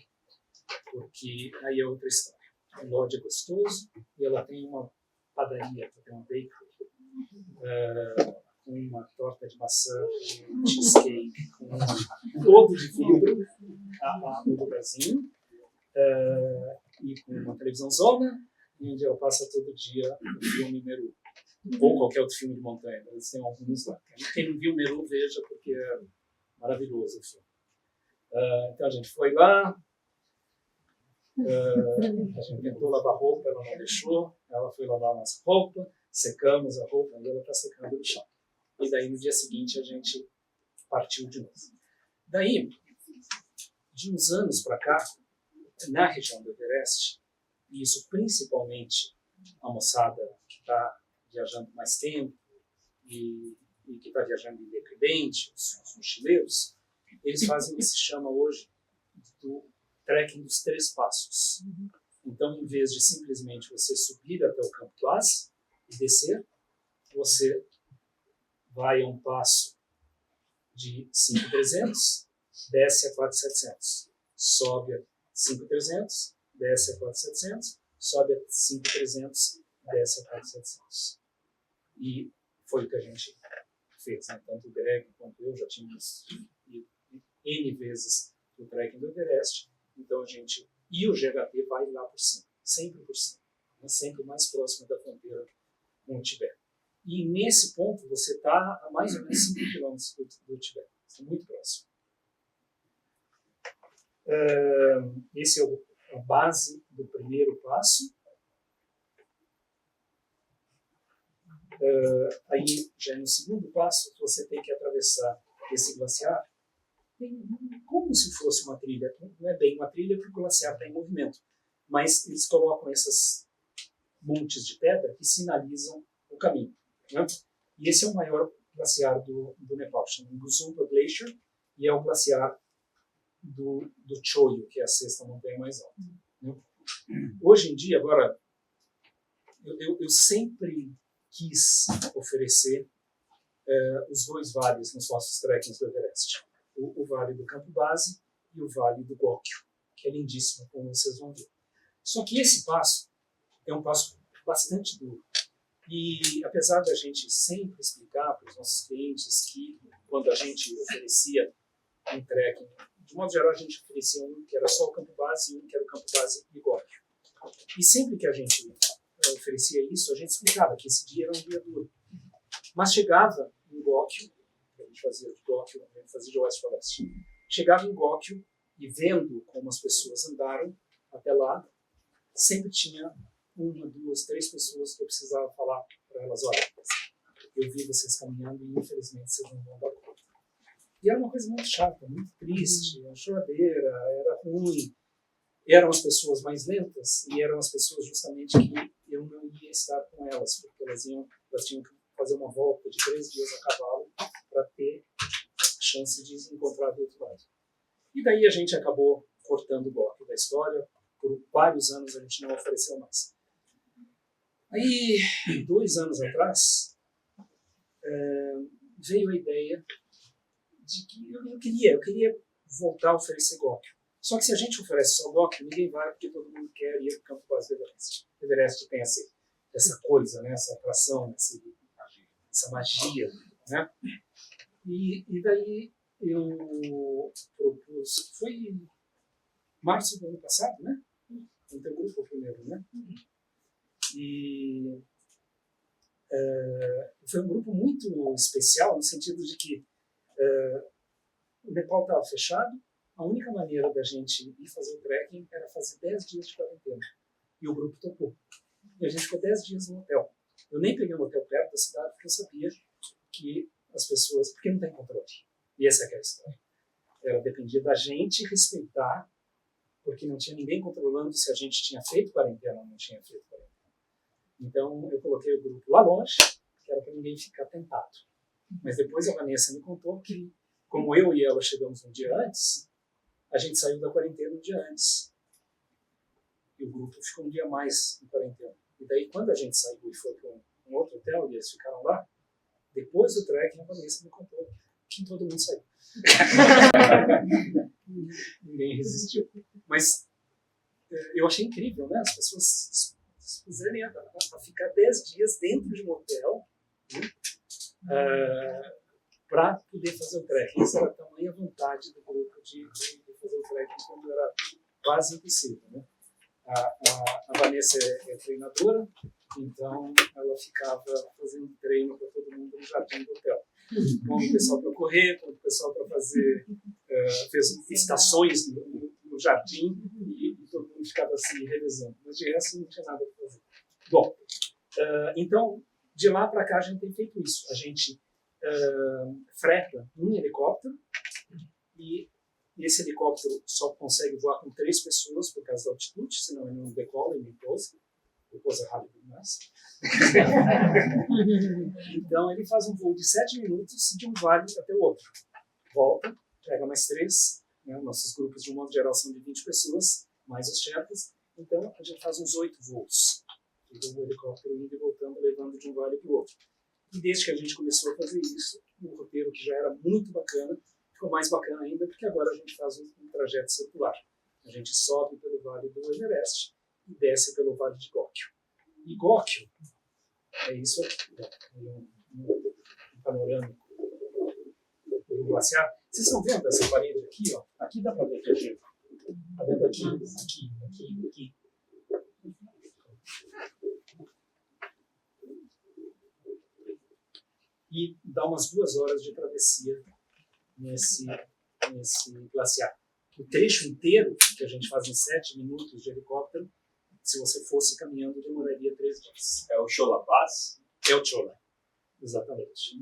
S1: porque aí é outra história. O lodge é gostoso, e ela tem uma padaria, tem uma bakery, com uma torta de maçã, um cheesecake, com todo de vidro, um lugarzinho, e com uma televisãozona, onde ela passa todo dia o filme Meru, ou qualquer outro filme de montanha, eles têm alguns lá. Quem não viu Meru, veja, porque é maravilhoso o filme. Então a gente foi lá, a gente tentou lavar roupa, ela não deixou, ela foi lavar a nossa roupa, secamos a roupa e ela está secando no chão. E daí no dia seguinte a gente partiu de novo. Daí, de uns anos para cá, na região do Everest, e isso principalmente a moçada que está viajando mais tempo e que está viajando independente, os mochileiros, eles fazem o que se chama hoje do trekking dos 3 passos. Então, em vez de simplesmente você subir até o campo base e descer, você vai a um passo de 5.300, desce a 4.700, sobe a 5.300, desce a 4.700, sobe a 5.300, desce a 4.700. E foi o que a gente fez, né? Tanto o Greg quanto eu já tínhamos ido N vezes no trekking do Everest, então a gente, e o GHT vai lá por cima, sempre por cima, né? Sempre mais próximo da fronteira com o Tibete. E nesse ponto você está a mais ou menos 5 quilômetros do Tibete, está muito próximo. Esse é a base do primeiro passo. Aí, já no segundo passo, você tem que atravessar esse glaciar como se fosse uma trilha. Não é bem uma trilha porque o glaciar está em movimento, mas eles colocam esses montes de pedra que sinalizam o caminho, né? E esse é o maior glaciar do Nepal, chama Guzumpa Glacier, e é o glaciar do Choyo, que é a 6ª montanha mais alta, né? Hoje em dia, agora, eu sempre quis oferecer os 2 vales nos nossos trekkings do Everest. O Vale do Campo Base e o Vale do Gokyo, que é lindíssimo, como vocês vão ver. Só que esse passo é um passo bastante duro. E apesar da gente sempre explicar para os nossos clientes que quando a gente oferecia um trekking, de modo geral a gente oferecia um que era só o Campo Base e um que era o Campo Base e Gokyo. E sempre que a gente oferecia isso, a gente explicava que esse dia era um dia duro. Mas chegava em Gokyo, a gente fazia de Gokyo, a gente fazia de oeste para leste. Chegava em Gokyo e vendo como as pessoas andaram até lá, sempre tinha 1, 2, 3 pessoas que eu precisava falar para elas: olha, eu vi vocês caminhando e infelizmente vocês não vão dar conta. E era uma coisa muito chata, muito triste, uma choradeira, era ruim. Eram as pessoas mais lentas e eram as pessoas justamente que eu não ia estar com elas, porque elas tinham que fazer uma volta de 3 dias a cavalo para ter a chance de encontrar do outro lado. E daí a gente acabou cortando o bloco da história. Por vários anos a gente não ofereceu mais. Aí, 2 anos atrás, veio a ideia de que eu queria voltar a oferecer Gokyo. Só que se a gente oferece só Gokyo, ninguém vai porque todo mundo quer ir para o Campo Base do Everest. O Everest tem essa coisa, né? Essa atração, essa magia, né? E daí eu propus, foi março do ano passado, né? No teu grupo primeiro, né? E foi um grupo muito especial no sentido de que o Nepal estava fechado. A única maneira da gente ir fazer o trekking era fazer 10 dias de quarentena. E o grupo topou. E a gente ficou 10 dias no hotel. Eu nem peguei um hotel perto da cidade porque eu sabia que as pessoas... Porque não tem controle. E essa é a história. Ela dependia da gente respeitar, porque não tinha ninguém controlando se a gente tinha feito quarentena ou não tinha feito quarentena. Então, eu coloquei o grupo lá longe, que era para ninguém ficar tentado. Mas depois a Vanessa me contou que, como eu e ela chegamos um dia antes, a gente saiu da quarentena um dia antes. E o grupo ficou um dia mais em quarentena. E daí, quando a gente saiu e foi para um outro hotel, e eles ficaram lá, depois do trekking, a Vanessa me contou que todo mundo saiu. Ninguém resistiu. Mas eu achei incrível, né? As pessoas se fizerem a ficar 10 dias dentro de um hotel, né? Para poder fazer o trekking. Essa era a tamanha vontade do grupo de fazer o trekking quando era quase impossível, né? A Vanessa é treinadora, então ela ficava fazendo treino para todo mundo no jardim do hotel. Como o pessoal para correr, como o pessoal para fazer, fez estações no jardim e todo mundo ficava assim revezando. Mas de resto não tinha nada para fazer. Bom, Então, de lá para cá, a gente tem feito isso. A gente freta um helicóptero e esse helicóptero só consegue voar com 3 pessoas por causa da altitude, senão ele não decola e nem pousa. Pousa rápido demais. Então, ele faz um voo de 7 minutos de um vale até o outro. Volta, pega mais 3. Né? Nossos grupos, de um modo geral, são de 20 pessoas, mais os Sherpas. Então, a gente faz uns 8 voos. O helicóptero indo e voltando, levando de um vale para o outro. E desde que a gente começou a fazer isso, um roteiro que já era muito bacana, ficou mais bacana ainda, porque agora a gente faz um trajeto circular. A gente sobe pelo vale do Everest e desce pelo vale de Góquio. E Góquio é isso aqui, um panorâmico do glaciar. Vocês estão vendo essa parede aqui? Ó? Aqui dá para ver que é gelo. Está vendo aqui? Aqui. E dá umas 2 horas de travessia nesse glaciar. O trecho inteiro, que a gente faz em 7 minutos de helicóptero, se você fosse caminhando, demoraria 3 dias.
S4: É o Chola Pass?
S1: É o Chola, exatamente.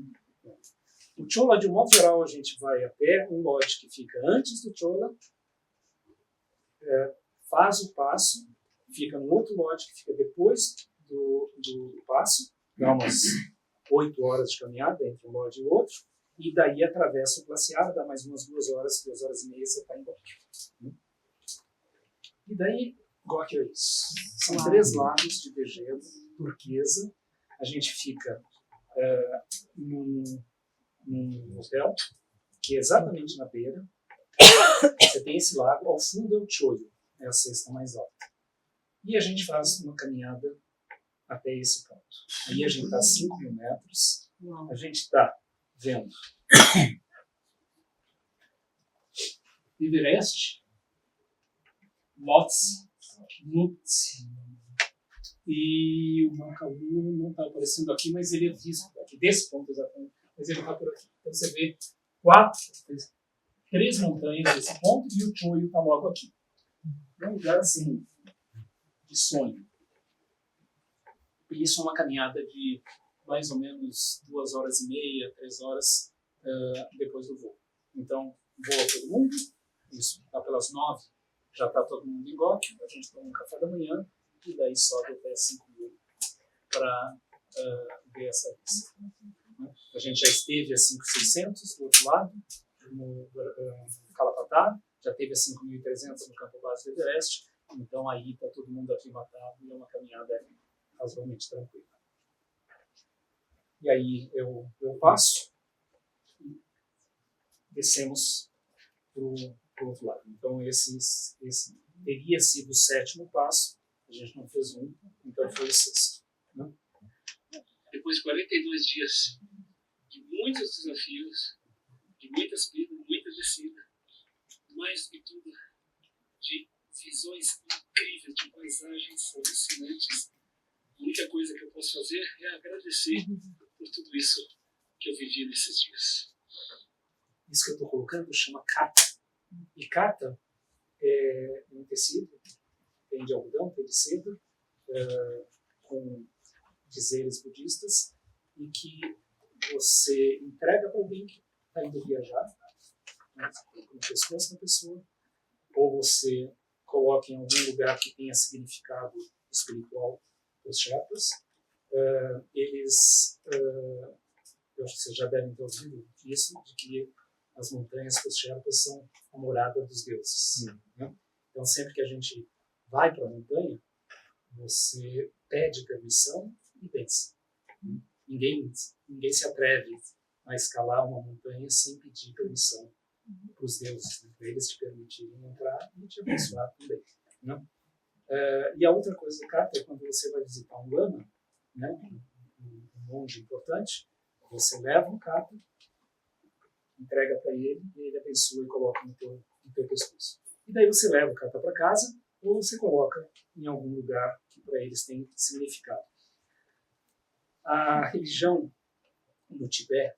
S1: O Chola, de um modo geral, a gente vai a pé, um lote que fica antes do Chola, faz o passo, fica no outro lote que fica depois do passo, dá umas 8 horas de caminhada entre um lote e outro, e daí atravessa o glaciar, dá mais umas 2 horas, 2 horas e meia, você está em Góquio. E daí, Góquio é isso. São 3 lagos de degelo, turquesa. A gente fica num hotel, que é exatamente na beira. Você tem esse lago, ao fundo é o Choio, é a cesta mais alta. E a gente faz uma caminhada até esse ponto. Aí a gente está a 5.000 metros, a gente está vendo Everest, Lhotse, Nuptse, e o Macaú não está aparecendo aqui, mas ele é visto aqui, desse ponto exatamente, mas ele está por aqui. Então você vê 3 montanhas nesse ponto e o Choio está logo aqui. É um lugar assim, de sonho. E isso é uma caminhada de mais ou menos 2 horas e meia, 3 horas depois do voo. Então, voa todo mundo, isso está pelas 9, já está todo mundo em Góquio, a gente toma um café da manhã e daí sobe até 5.000 para ver essa vista. A gente já esteve a 5.600 do outro lado, no Kalapatá, já teve a 5.300 no campo base do Everest, então aí está todo mundo aclimatado e é uma caminhada razoavelmente tranquila. E aí eu passo e descemos para o outro lado. Então esse teria sido o 7º passo, a gente não fez um, então foi o 6º. Né?
S5: Depois de 42 dias de muitos desafios, de muita subida, muita descida, mais do que tudo, de visões incríveis, de paisagens alucinantes, a única coisa que eu posso fazer é agradecer por tudo isso que eu vivi nesses dias.
S1: Isso que eu estou colocando chama kata. E kata é um tecido, tem de algodão, tem de seda, com dizeres budistas, e que você entrega para alguém que está indo viajar, né, no pescoço da pessoa, ou você coloca em algum lugar que tenha significado espiritual para os Sherpas. Eles, eu acho que vocês já devem ter ouvido isso, de que as montanhas para os Sherpas são a morada dos deuses. Né? Então, sempre que a gente vai para a montanha, você pede permissão e desce. Ninguém se atreve a escalar uma montanha sem pedir permissão para os deuses, né? Para eles te permitirem entrar e te abençoar também. Né? E a outra coisa do kata é quando você vai visitar um lama, né? um monge importante, você leva um kata, entrega para ele e ele abençoa e coloca no teu pescoço. E daí você leva o kata para casa ou você coloca em algum lugar que para eles tem significado. A religião no Tibete,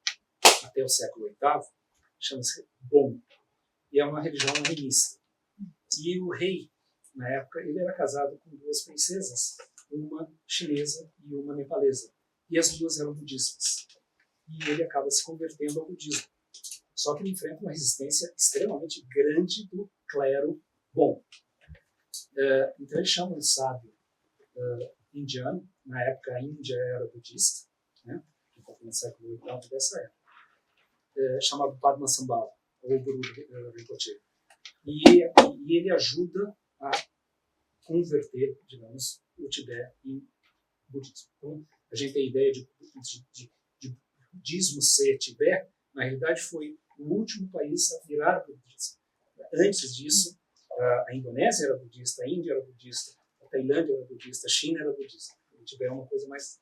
S1: até o século VIII, chama-se Bon, e é uma religião animista. E o rei, na época, ele era casado com 2 princesas, uma chinesa e uma nepalesa. E as duas eram budistas. E ele acaba se convertendo ao budismo. Só que ele enfrenta uma resistência extremamente grande do clero bom. Então ele chama um sábio indiano, na época a Índia era budista, né? No século VIII dessa época, chamado Padmasambhava, ou Guru Rinpoche. E ele ajuda a converter, digamos, o Tibete em budismo. Então, a gente tem a ideia de budismo ser Tibete, na realidade foi o último país a virar budismo. Antes disso, a Indonésia era budista, a Índia era budista, a Tailândia era budista, a China era budista. O Tibete é uma coisa mais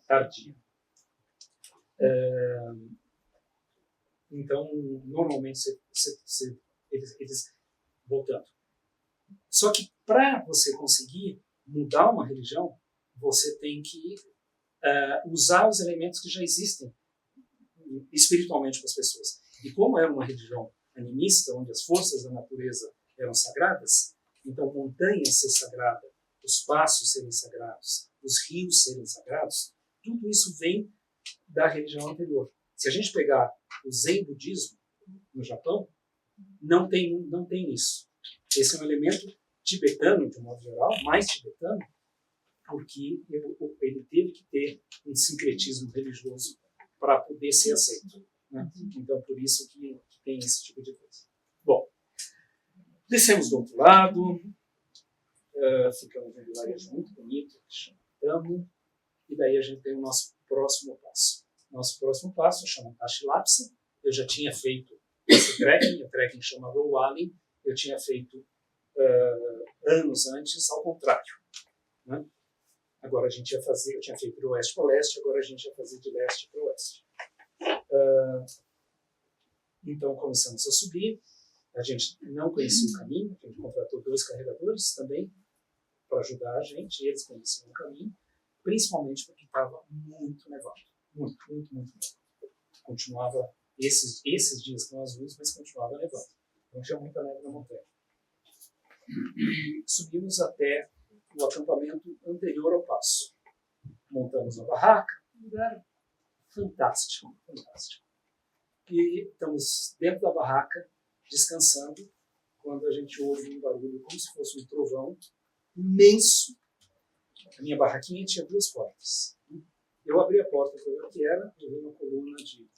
S1: tardia. Então, normalmente, eles voltando. Só que para você conseguir mudar uma religião, você tem que usar os elementos que já existem espiritualmente para as pessoas. E como era uma religião animista, onde as forças da natureza eram sagradas, então montanha ser sagrada, os passos serem sagrados, os rios serem sagrados, tudo isso vem da religião anterior. Se a gente pegar o Zen budismo no Japão, não tem isso. Esse é um elemento tibetano, de um modo geral, mais tibetano, porque ele teve que ter um sincretismo religioso para poder ser aceito, né? Então, por isso que tem esse tipo de coisa. Bom, descemos do outro lado, ficamos em um vilarejo muito bonito, chama e daí a gente tem o nosso próximo passo. Nosso próximo passo chama Tashilapsa. Eu já tinha feito esse trekking, o trekking chama Rowalling, eu tinha feito anos antes, ao contrário, né? Agora a gente ia fazer, eu tinha feito de oeste para leste, agora a gente ia fazer de leste para oeste. Então começamos a subir, a gente não conhecia o caminho, a gente contratou 2 carregadores também para ajudar a gente, e eles conheciam o caminho, principalmente porque estava muito nevado, muito nevado. Continuava, esses dias estão azuis, mas continuava nevado, então tinha muita neve na montanha. E subimos até o acampamento anterior ao passo. Montamos a barraca, um lugar fantástico. E estamos dentro da barraca, descansando, quando a gente ouve um barulho como se fosse um trovão imenso. A minha barraquinha tinha 2 portas. Eu abri a porta para ver o que era, e vi uma coluna de,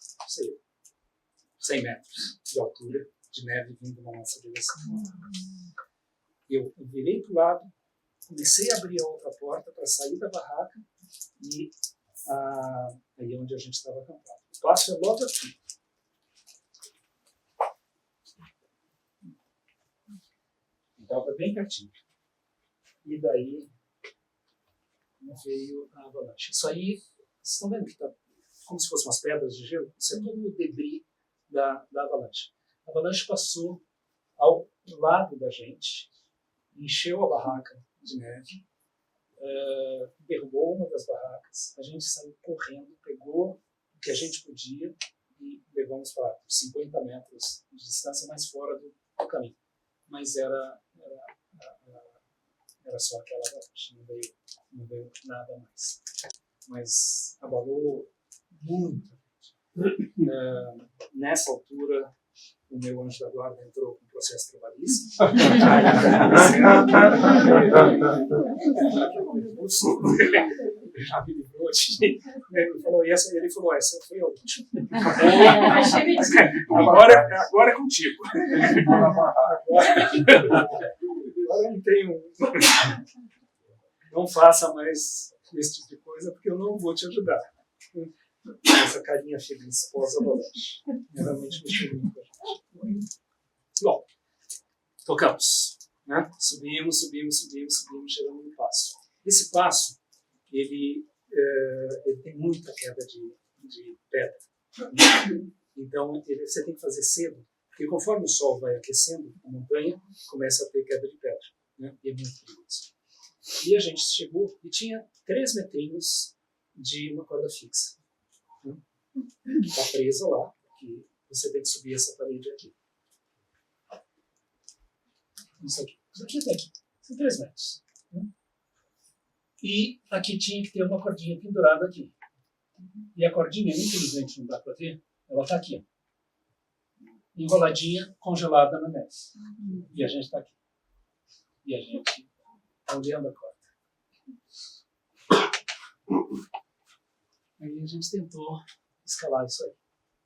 S1: 100 metros de altura, de neve vindo na nossa direção. Eu virei para o lado, comecei a abrir a outra porta para sair da barraca e aí é onde a gente estava acampado. O passo é logo aqui. Estava bem pertinho. E daí veio a avalanche. Isso aí, vocês estão vendo que está como se fossem umas pedras de gelo? Isso é todo o debris da avalanche. A avalanche passou ao lado da gente, encheu a barraca de neve, derrubou uma das barracas, a gente saiu correndo, pegou o que a gente podia e levamos para 50 metros de distância mais fora do caminho. Mas era só aquela avalanche, não veio nada mais. Mas abalou muito. Nessa altura, o meu anjo da guarda entrou com processo trabalhista. Já me livrou. Ele falou, essa foi a última. Agora é contigo. Agora eu não tenho. Não faça mais esse tipo de coisa, porque eu não vou te ajudar. Essa carinha feliz pós-avalanche. Realmente me chegou muito. Bom, tocamos, né? Subimos, chegamos no passo. Esse passo, ele tem muita queda de pedra. Então, você tem que fazer cedo, porque conforme o sol vai aquecendo a montanha, começa a ter queda de pedra, né? E é muito perigoso. E a gente chegou e tinha 3 metrinhos de uma corda fixa. Está presa lá, que você tem que subir essa parede aqui. Isso aqui até aqui. São 3 metros. E aqui tinha que ter uma cordinha pendurada aqui. E a cordinha, infelizmente, não dá para ver, ela está aqui, ó, enroladinha, congelada na neve. E a gente está aqui. E a gente está olhando a corda. Aí a gente tentou escalar isso aí.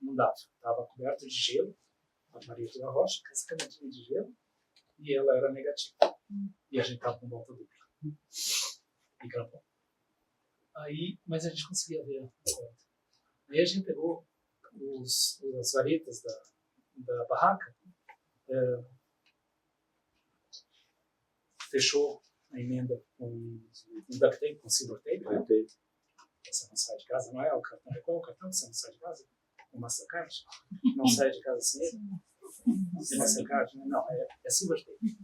S1: Não dava. Estava coberto de gelo, a parede da rocha, com essa camadinha de gelo, e ela era negativa. E a gente estava com volta dupla. E grampão. Aí, mas a gente conseguia ver a corda. Aí a gente pegou as varetas da barraca, fechou a emenda com duct tape, com silver tape. Você não sai de casa, não é o cartão? Qual é o cartão que você não sai de casa? O Mastercard? Não sai de casa sem ele? É Mastercard? Não, é silver tape.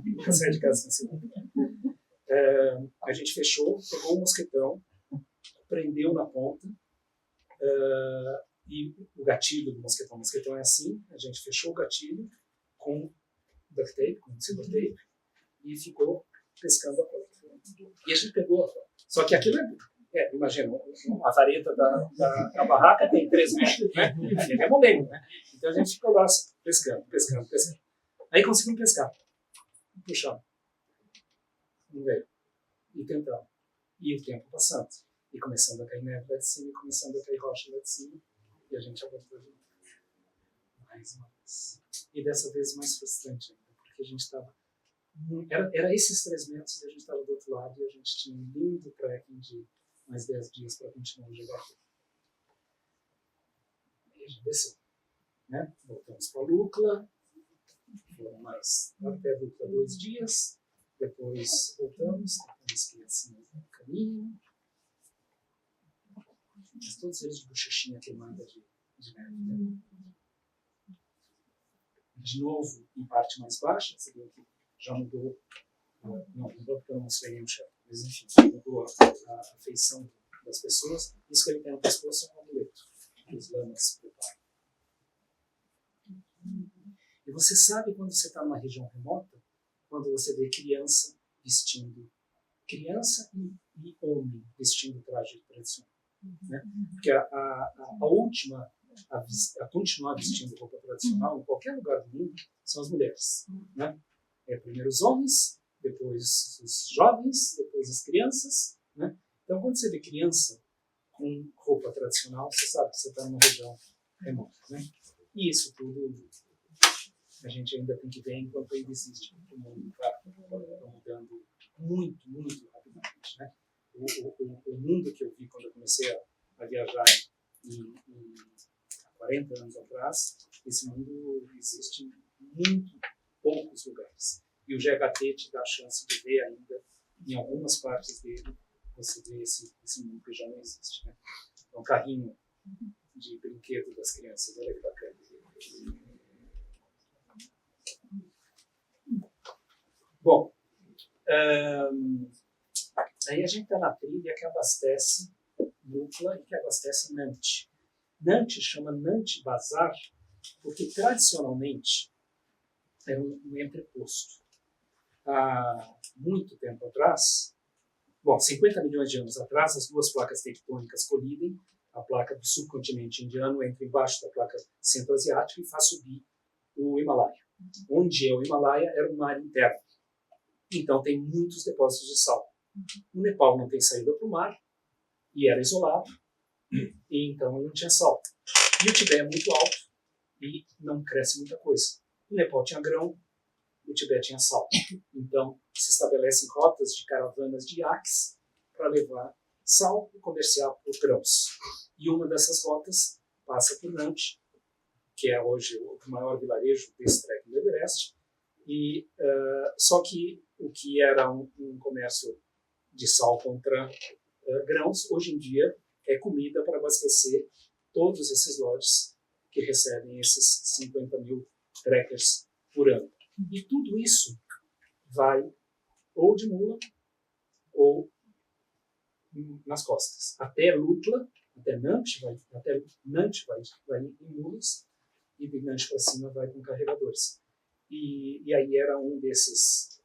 S1: Nunca sai de casa sem silver tape. A gente fechou, pegou o mosquetão, prendeu na ponta, e o gatilho do mosquetão. O mosquetão é assim, a gente fechou o gatilho com duct tape, com silver tape, e ficou pescando a corda. E a gente pegou a corda. Só que aquilo imagina, a vareta da barraca tem 3 metros, né? É molengo, né? Então a gente ficou lá pescando. Aí conseguimos pescar. Puxamos. Não veio. E tentamos. E o tempo passando. E começando a cair neve lá de cima, e começando a cair rocha lá de cima. E a gente aguentou de novo. Mais uma vez. E dessa vez mais frustrante ainda, porque a gente estava... Era esses 3 metros e a gente estava do outro lado e a gente tinha um lindo trekking de mais 10 dias para continuar o GHT. Aí a gente desceu. Né? Voltamos para a Lukla. Foram mais até a Lukla 2 dias. Depois voltamos, temos criancinhas no caminho. Mas todos eles de bochechinha queimada de neve. Né? De novo, em parte mais baixa, você viu que já mudou. Não mudou porque eu não mostrei nenhum chefe. Mas enfim, mudou a feição das pessoas. Isso que ele tem no pescoço é um amuleto que os lamas preparam. E você sabe quando você está numa região remota, quando você vê criança e homem vestindo traje tradicional. Né? Porque a última a continuar vestindo roupa tradicional em qualquer lugar do mundo são as mulheres. Né? Primeiro os homens, depois os jovens, depois as crianças. Né? Então, quando você vê criança com roupa tradicional, você sabe que você está numa região remota. Né? E isso tudo a gente ainda tem que ver enquanto ainda existe. O mundo está mudando muito, muito rapidamente. Né? O mundo que eu vi quando eu comecei a viajar há 40 anos atrás, esse mundo existe em muito poucos lugares. E o GHT te dá a chance de ver ainda, em algumas partes dele, você vê esse mundo que já não existe. Né? É um carrinho de brinquedo das crianças, olha que bacana. Bom, aí a gente está na trilha que abastece Lukla e que abastece Nantes. Nantes chama Nantes Bazar porque tradicionalmente era um entreposto. Há muito tempo atrás, 50 milhões de anos atrás, as duas placas tectônicas colidem, a placa do subcontinente indiano entra embaixo da placa centro-asiática e faz subir o Himalaia. Onde é o Himalaia era um mar interno. Então tem muitos depósitos de sal. O Nepal não tem saída para o mar e era isolado, e então não tinha sal. E o Tibete é muito alto e não cresce muita coisa. O Nepal tinha grão, o Tibete tinha sal. Então se estabelecem rotas de caravanas de iaques para levar sal e comerciar por grãos. E uma dessas rotas passa por Nantes, que é hoje o maior vilarejo desse trekking do Everest. E, só que o que era um comércio de sal contra grãos, hoje em dia é comida para abastecer todos esses lotes que recebem esses 50 mil trekkers por ano. E tudo isso vai ou de mula ou nas costas. Até Lukla, até Nantes vai em mulas e de Nantes para cima vai com carregadores. E aí era um desses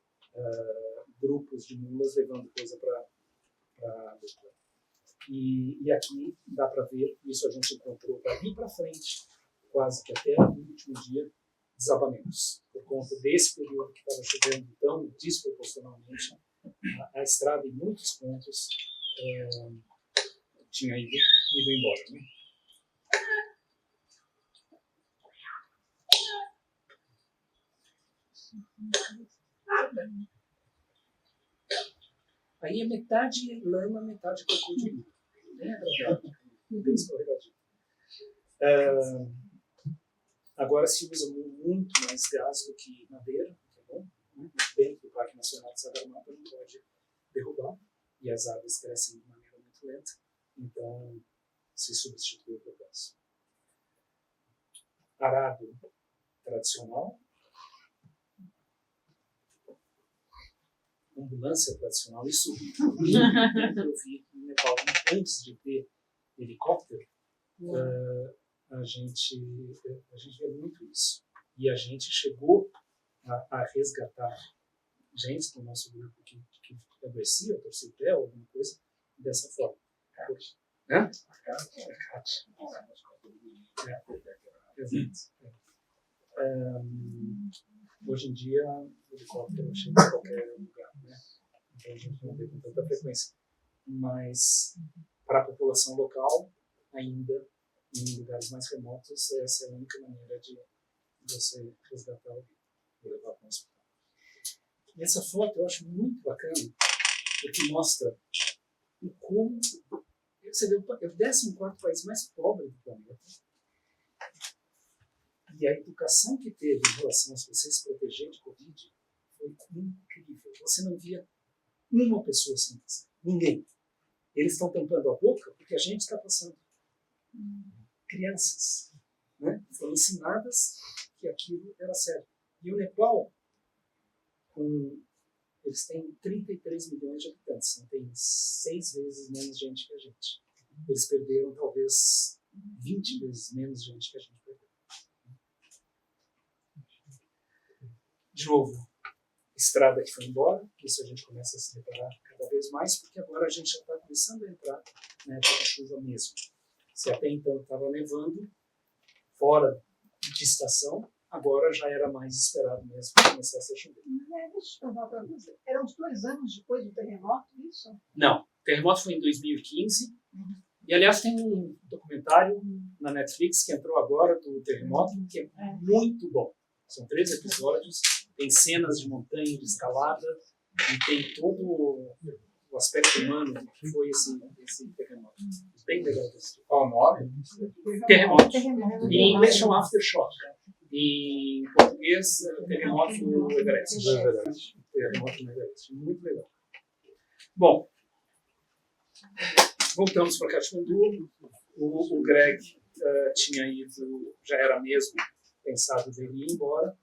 S1: grupos de mulas levando coisa para a dupla. E aqui dá para ver, isso a gente encontrou dali para frente, quase que até o último dia, desabamentos. Por conta desse período que estava chovendo tão desproporcionalmente, a estrada em muitos pontos tinha ido embora. Né? Aí é metade lama, metade cocô de milho. Bem agradável, bem escorregadio. Agora se usa muito mais gás do que madeira, que é bom. Né? Dentro do Parque Nacional de Sagarmatha não pode derrubar, e as árvores crescem de maneira muito lenta, então se substitui por gás. Arado tradicional, ambulância tradicional, isso eu vi no Nepal antes de ter helicóptero. A gente vê muito isso. E a gente chegou a resgatar gente do nosso grupo que adoecia, torcia o pé ou alguma coisa, dessa forma. Né? Hoje em dia, o helicóptero chega em qualquer lugar, né? Então a gente não vê com tanta frequência. Mas, para a população local, ainda em lugares mais remotos, essa é a única maneira de você resgatar alguém e levar para o hospital. E essa foto eu acho muito bacana, porque mostra o como você vê, é o 14º país mais pobre do planeta. E a educação que teve em relação a você se proteger de Covid foi incrível. Você não via uma pessoa sem máscara. Ninguém. Eles estão tampando a boca porque a gente está passando. Crianças, né, foram ensinadas que aquilo era sério. E o Nepal, eles têm 33 milhões de habitantes, então tem 6 vezes menos gente que a gente. Eles perderam talvez 20 vezes menos gente que a gente perdeu. De novo, estrada que foi embora, isso a gente começa a se deparar cada vez mais, porque agora a gente já está começando a entrar na época de chuva mesmo. Se até então estava nevando, fora de estação, agora já era mais esperado mesmo que começasse a chover.
S3: Deixa eu falar para você. Eram uns 2 anos depois do terremoto, isso?
S1: Não, o terremoto foi em 2015. E, aliás, tem um documentário na Netflix que entrou agora do terremoto, que é muito bom. São 3 episódios, tem cenas de montanha, de escalada, e tem todo o aspecto humano que foi esse terremoto. Bem legal.
S2: Qual o nome?
S1: Terremoto. Em inglês chama Aftershock. Em português, terremoto no Everest. Terremoto no Everest. Muito legal. Bom, voltamos para Katmandu. O Greg tinha ido, já era mesmo pensado dele ir embora.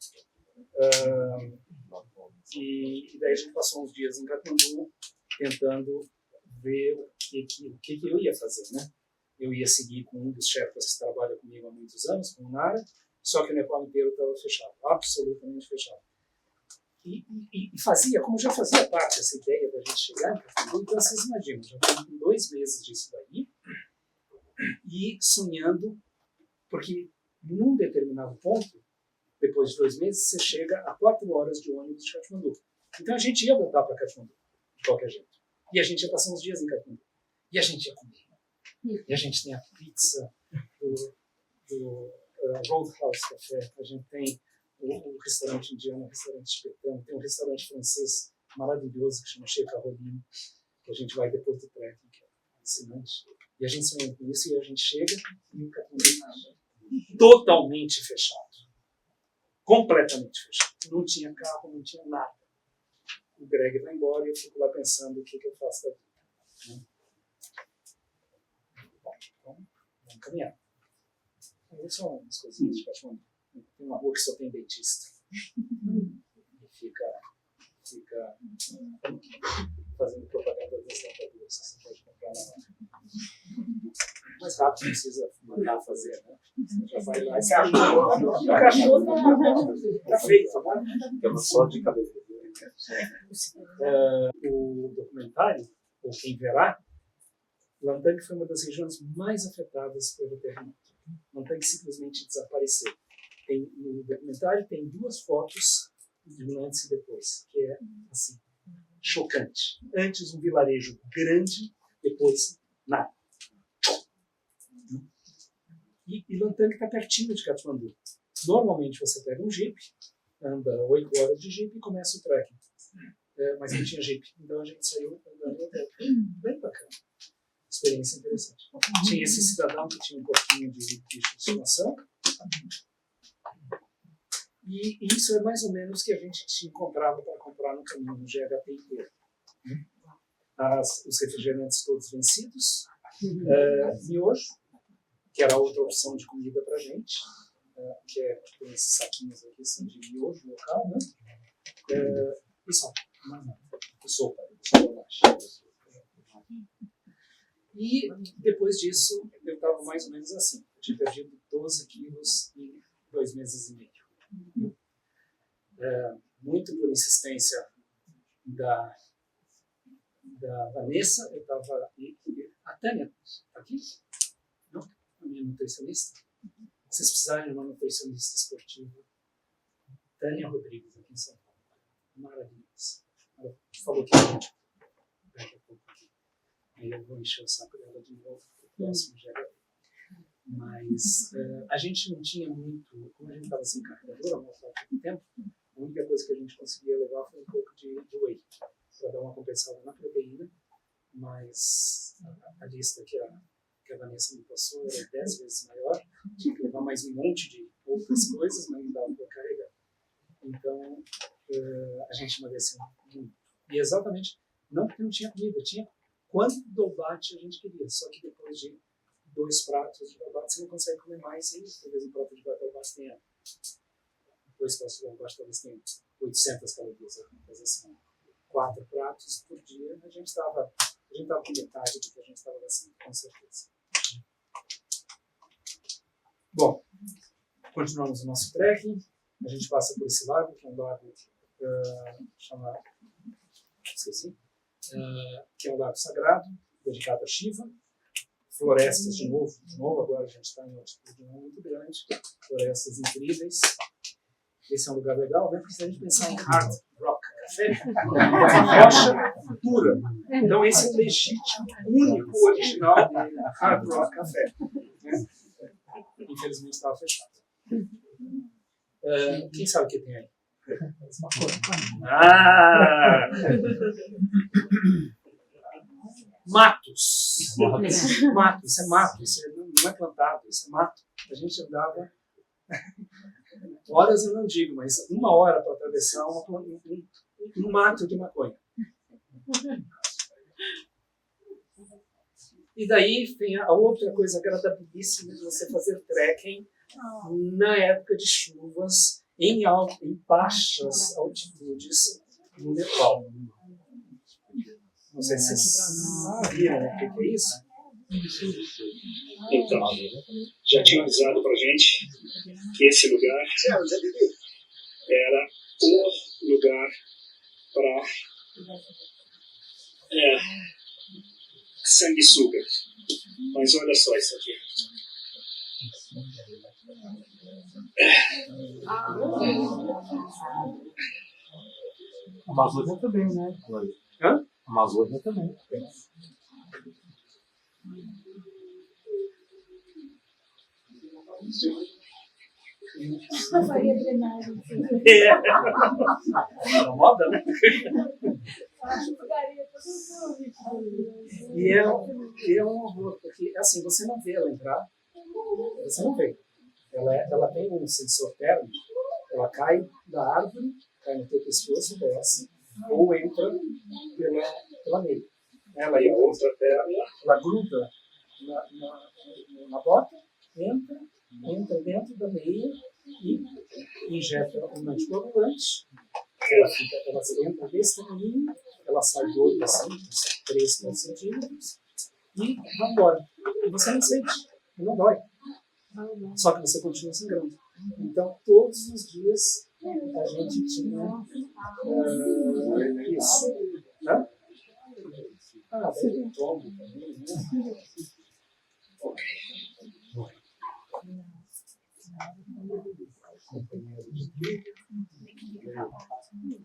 S1: E daí a gente passou uns dias em Katmandu tentando ver o que eu ia fazer, né? Eu ia seguir com um dos chefes que trabalha comigo há muitos anos, com o Nara, só que o Nepal inteiro estava fechado, absolutamente fechado. E fazia, como já fazia parte dessa ideia da gente chegar em Katmandu, então vocês imaginam, já tem 2 meses disso daí, e sonhando, porque num determinado ponto, depois de 2 meses, você chega a 4 horas de ônibus de Katmandu. Então a gente ia voltar para Katmandu, de qualquer jeito. E a gente ia passar uns dias em Katmandu. E a gente ia comer. E a gente tem a pizza do Roadhouse Café, a gente tem o restaurante indiano, o restaurante tibetano, tem um restaurante francês maravilhoso que chama Chez Caroline, que a gente vai depois do trekking, que é fascinante. E a gente sonha com isso e a gente chega e o Katmandu totalmente fechado. Completamente fechado. Não tinha carro, não tinha nada. O Greg vai embora e eu fico lá pensando o que eu faço da vida. Né? Bom, então, vamos caminhar. Essas são umas coisinhas de Katmandu. Tem uma rua que só tem dentista. E fica fazendo propaganda das dentaduras que você pode comprar na hora. Mais rápido, não precisa mandar fazer, né? Você já vai lá e o cachorro está feito, né?
S2: É uma sorte de cabeça.
S1: O documentário ou quem verá, Langtang foi uma das regiões mais afetadas pelo terremoto. Langtang simplesmente desapareceu. No documentário tem 2 fotos de um antes e depois, que é assim, chocante. Antes um vilarejo grande, depois nada. E Langtang está pertinho de Katmandu. Normalmente você pega um jeep, anda 8 horas de jeep e começa o trekking. Mas não tinha jeep, então a gente saiu andando até. Bem bacana. Experiência interessante. Tinha esse cidadão que tinha um pouquinho de bicho de estimação. E isso é mais ou menos o que a gente se encontrava para comprar no caminho, no GHT inteiro. Os refrigerantes todos vencidos, miojo, que era outra opção de comida para a gente, que tem esses saquinhos aqui são de miojo local, né? E só, mais nada. Sopa, e depois disso, eu estava mais ou menos assim. Eu tinha perdido 12 quilos em 2 meses e meio. Muito por insistência da Vanessa, eu estava. A Tânia, está aqui? Não? A minha nutricionista. Vocês precisarem de uma nutricionista esportiva. Tânia Rodrigues, aqui em São Paulo. Maravilhosa. Ela falou que daqui a pouco aqui. Aí eu vou encher o saco dela de novo para o próximo GHT. Mas a gente não tinha muito, como a gente estava sem carregador há uma falta de tempo, a única coisa que a gente conseguia levar foi um pouco de whey, para dar uma compensada na proteína, mas a lista que a Vanessa me passou era 10 vezes maior, tinha que levar mais um monte de outras coisas, mas não dava para carregar. Então, a gente emagreceu muito. E exatamente, não porque não tinha comida, tinha quanto dobate a gente queria, só que depois de 2 pratos de dobate, você não consegue comer mais, e talvez um prato de dobate tenha 2 pratos de dobate, talvez tenha 800 calorias, alguma coisa assim. 4 pratos por dia, a gente estava com metade do que a gente estava gastando, com certeza. Bom, continuamos o nosso trekking, a gente passa por esse lago, que é um lago que é um lago sagrado, dedicado a Shiva. Florestas, de novo, agora a gente está em altitude muito grande, florestas incríveis. Esse é um lugar legal, né? Porque se a gente pensar em hard rock café, é uma rocha dura. Então esse é o legítimo, único, original hard rock café. Né? Infelizmente estava fechado. Quem sabe o que tem aí? Matos. Mato, isso é mato, isso não é plantado, isso é mato. A gente andava horas, eu não digo, mas 1 hora para atravessar um mato de maconha. E daí tem a outra coisa agradabilíssima de você fazer trekking na época de chuvas em baixas altitudes no Nepal. Não sei se vocês viram o que é isso.
S5: Então, já tinha avisado pra gente que esse lugar era o lugar para sanguessuga. Mas olha só isso aqui.
S2: Amazônia também, né?
S1: Hã?
S2: Amazônia também.
S3: Não faria drenagem.
S1: É uma moda, né? E é um horror, porque assim, você não vê ela entrar, você não vê. Ela tem um sensor térmico, ela cai da árvore, cai no teu pescoço, desce, ou entra pela meia. Ela entra, outra perna, ela gruda na bota, entra dentro da meia e injeta um anticoagulante. Ela entra desse tamanho, ela sai do olho assim, 3 centímetros, e vai embora. E você não sente, não dói. Só que você continua sangrando. Então, todos os dias a gente tinha isso. Né? daí eu tomo também, né? Ok. Companheiro de vida.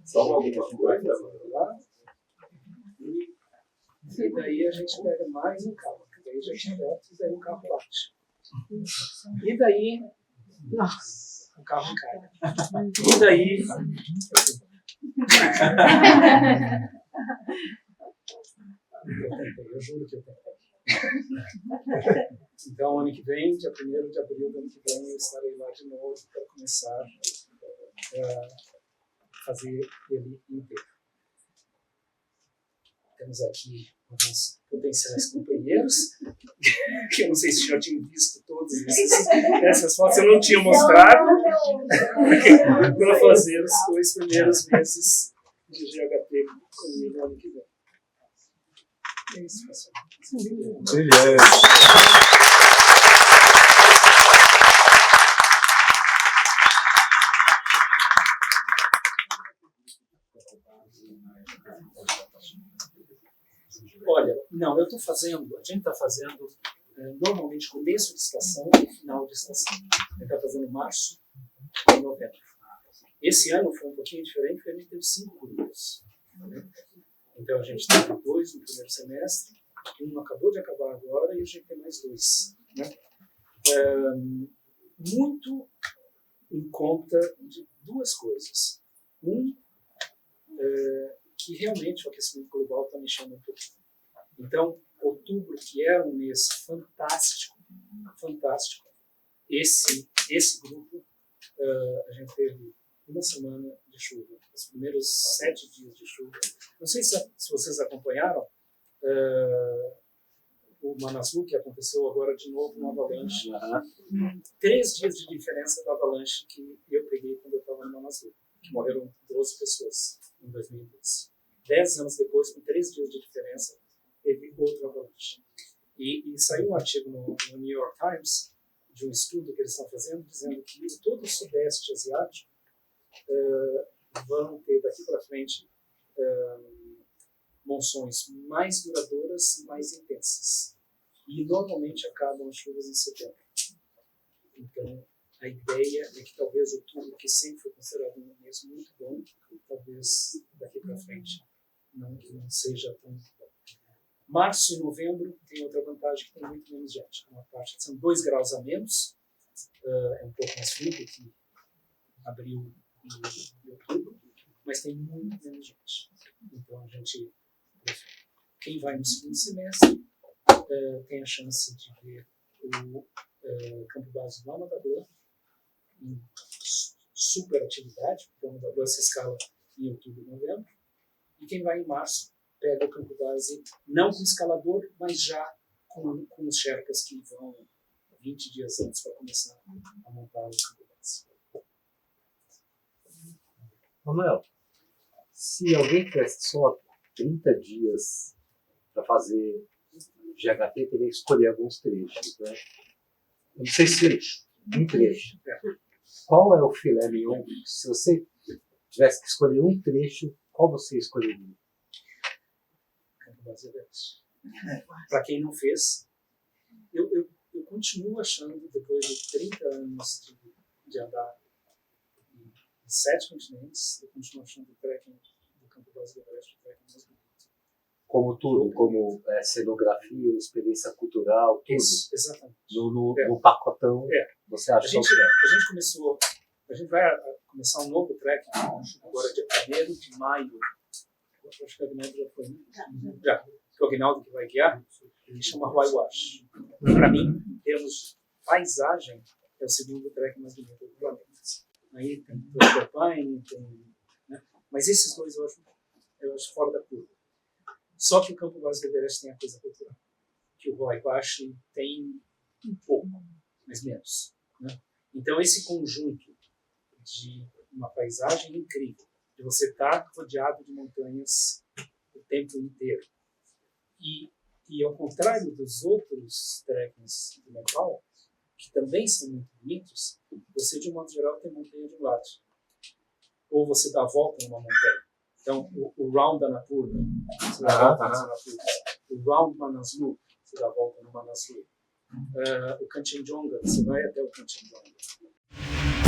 S1: Só alguma coisa lá. E daí a gente pega mais um carro, porque daí já tinha reto, e daí o carro bate. E daí, nossa, o carro cai. E daí, eu juro que eu tentei. Então, ano que vem, dia 1º de abril do ano que vem, eu estarei lá de novo para começar a fazer ele inteiro. Temos aqui alguns potenciais companheiros, que eu não sei se já tinham visto todas essas fotos, eu não tinha mostrado, para fazer os 2 primeiros meses de GHT comigo no ano que vem. É isso, pessoal.
S2: Brilhante.
S1: Olha, não, eu estou fazendo, a gente está fazendo normalmente começo de estação e final de estação. A gente está fazendo março e novembro. Esse ano foi um pouquinho diferente, porque a gente teve 5 grupos. Né? Então a gente teve 2 no primeiro semestre, um acabou de acabar agora e a gente tem mais 2. Né? Muito em conta de 2 coisas. Que realmente o aquecimento global está mexendo um pouquinho. Então, outubro, que era um mês fantástico, esse grupo, a gente teve 1 semana de chuva, os primeiros 7 dias de chuva. Não sei se vocês acompanharam o Manaslu, que aconteceu agora de novo uma avalanche. 3 dias de diferença da avalanche que eu peguei quando eu estava no Manaslu, que morreram 12 pessoas em 2012. 10 anos depois, com 3 dias de diferença, teve outra avalanche. E saiu um artigo no New York Times de um estudo que eles estão fazendo, dizendo que todo o Sudeste Asiático vão ter daqui para frente monções mais duradouras e mais intensas. E normalmente acabam as chuvas em setembro. Então, a ideia é que talvez outubro, que sempre foi considerado um mês muito bom, talvez daqui para frente não seja tão bom. Março e novembro tem outra vantagem, que tem muito menos gente. Uma parte são 2 graus a menos, é um pouco mais frio do que abril e outubro, mas tem muito menos gente. Então a gente, quem vai no segundo semestre, tem a chance de ver o campo base do Amador em super atividade, porque o Amador se escala em outubro e novembro, e quem vai em março pega o campo base, não com escalador, mas já com os Sherpas que vão 20 dias antes para começar a montar o campo base.
S2: Manuel, se alguém tivesse só 30 dias para fazer GHT, teria que escolher alguns trechos, né? Eu não sei se um trecho. Qual é o filé mignon? Se você tivesse que escolher um trecho, qual você escolheria?
S1: Para quem não fez, eu continuo achando, depois de 30 anos de andar em 7 continentes, eu continuo achando o trekking do Campo Base do Everest o trekking mais bonito.
S2: Como tudo, como cenografia, experiência cultural, tudo.
S1: Isso, exatamente.
S2: No pacotão, você acha que
S1: a gente vai começar um novo trekking agora dia 1º de maio. Eu acho que o Aguinaldo já foi, já. O Aguinaldo que vai guiar, ele chama Huayhuash. Para mim, em termos de paisagem, é o segundo trekking mais bonito do planeta. Aí tem o Pine, né? Mas esses 2 eu acho fora da curva. Só que o Campo Base do Everest tem a coisa cultural, que o Huayhuash tem um pouco, mas menos. Né? Então, esse conjunto de uma paisagem incrível, de você estar rodeado de montanhas o tempo inteiro. E ao contrário dos outros trekkings do Nepal, que também são muito bonitos, você, de um modo geral, tem montanha de um lado. Ou você dá a volta numa montanha. Então, o Round Annapurna, o Round Manaslu, você dá a volta no Manaslu. O Kanchenjunga, você vai até o Kanchenjunga.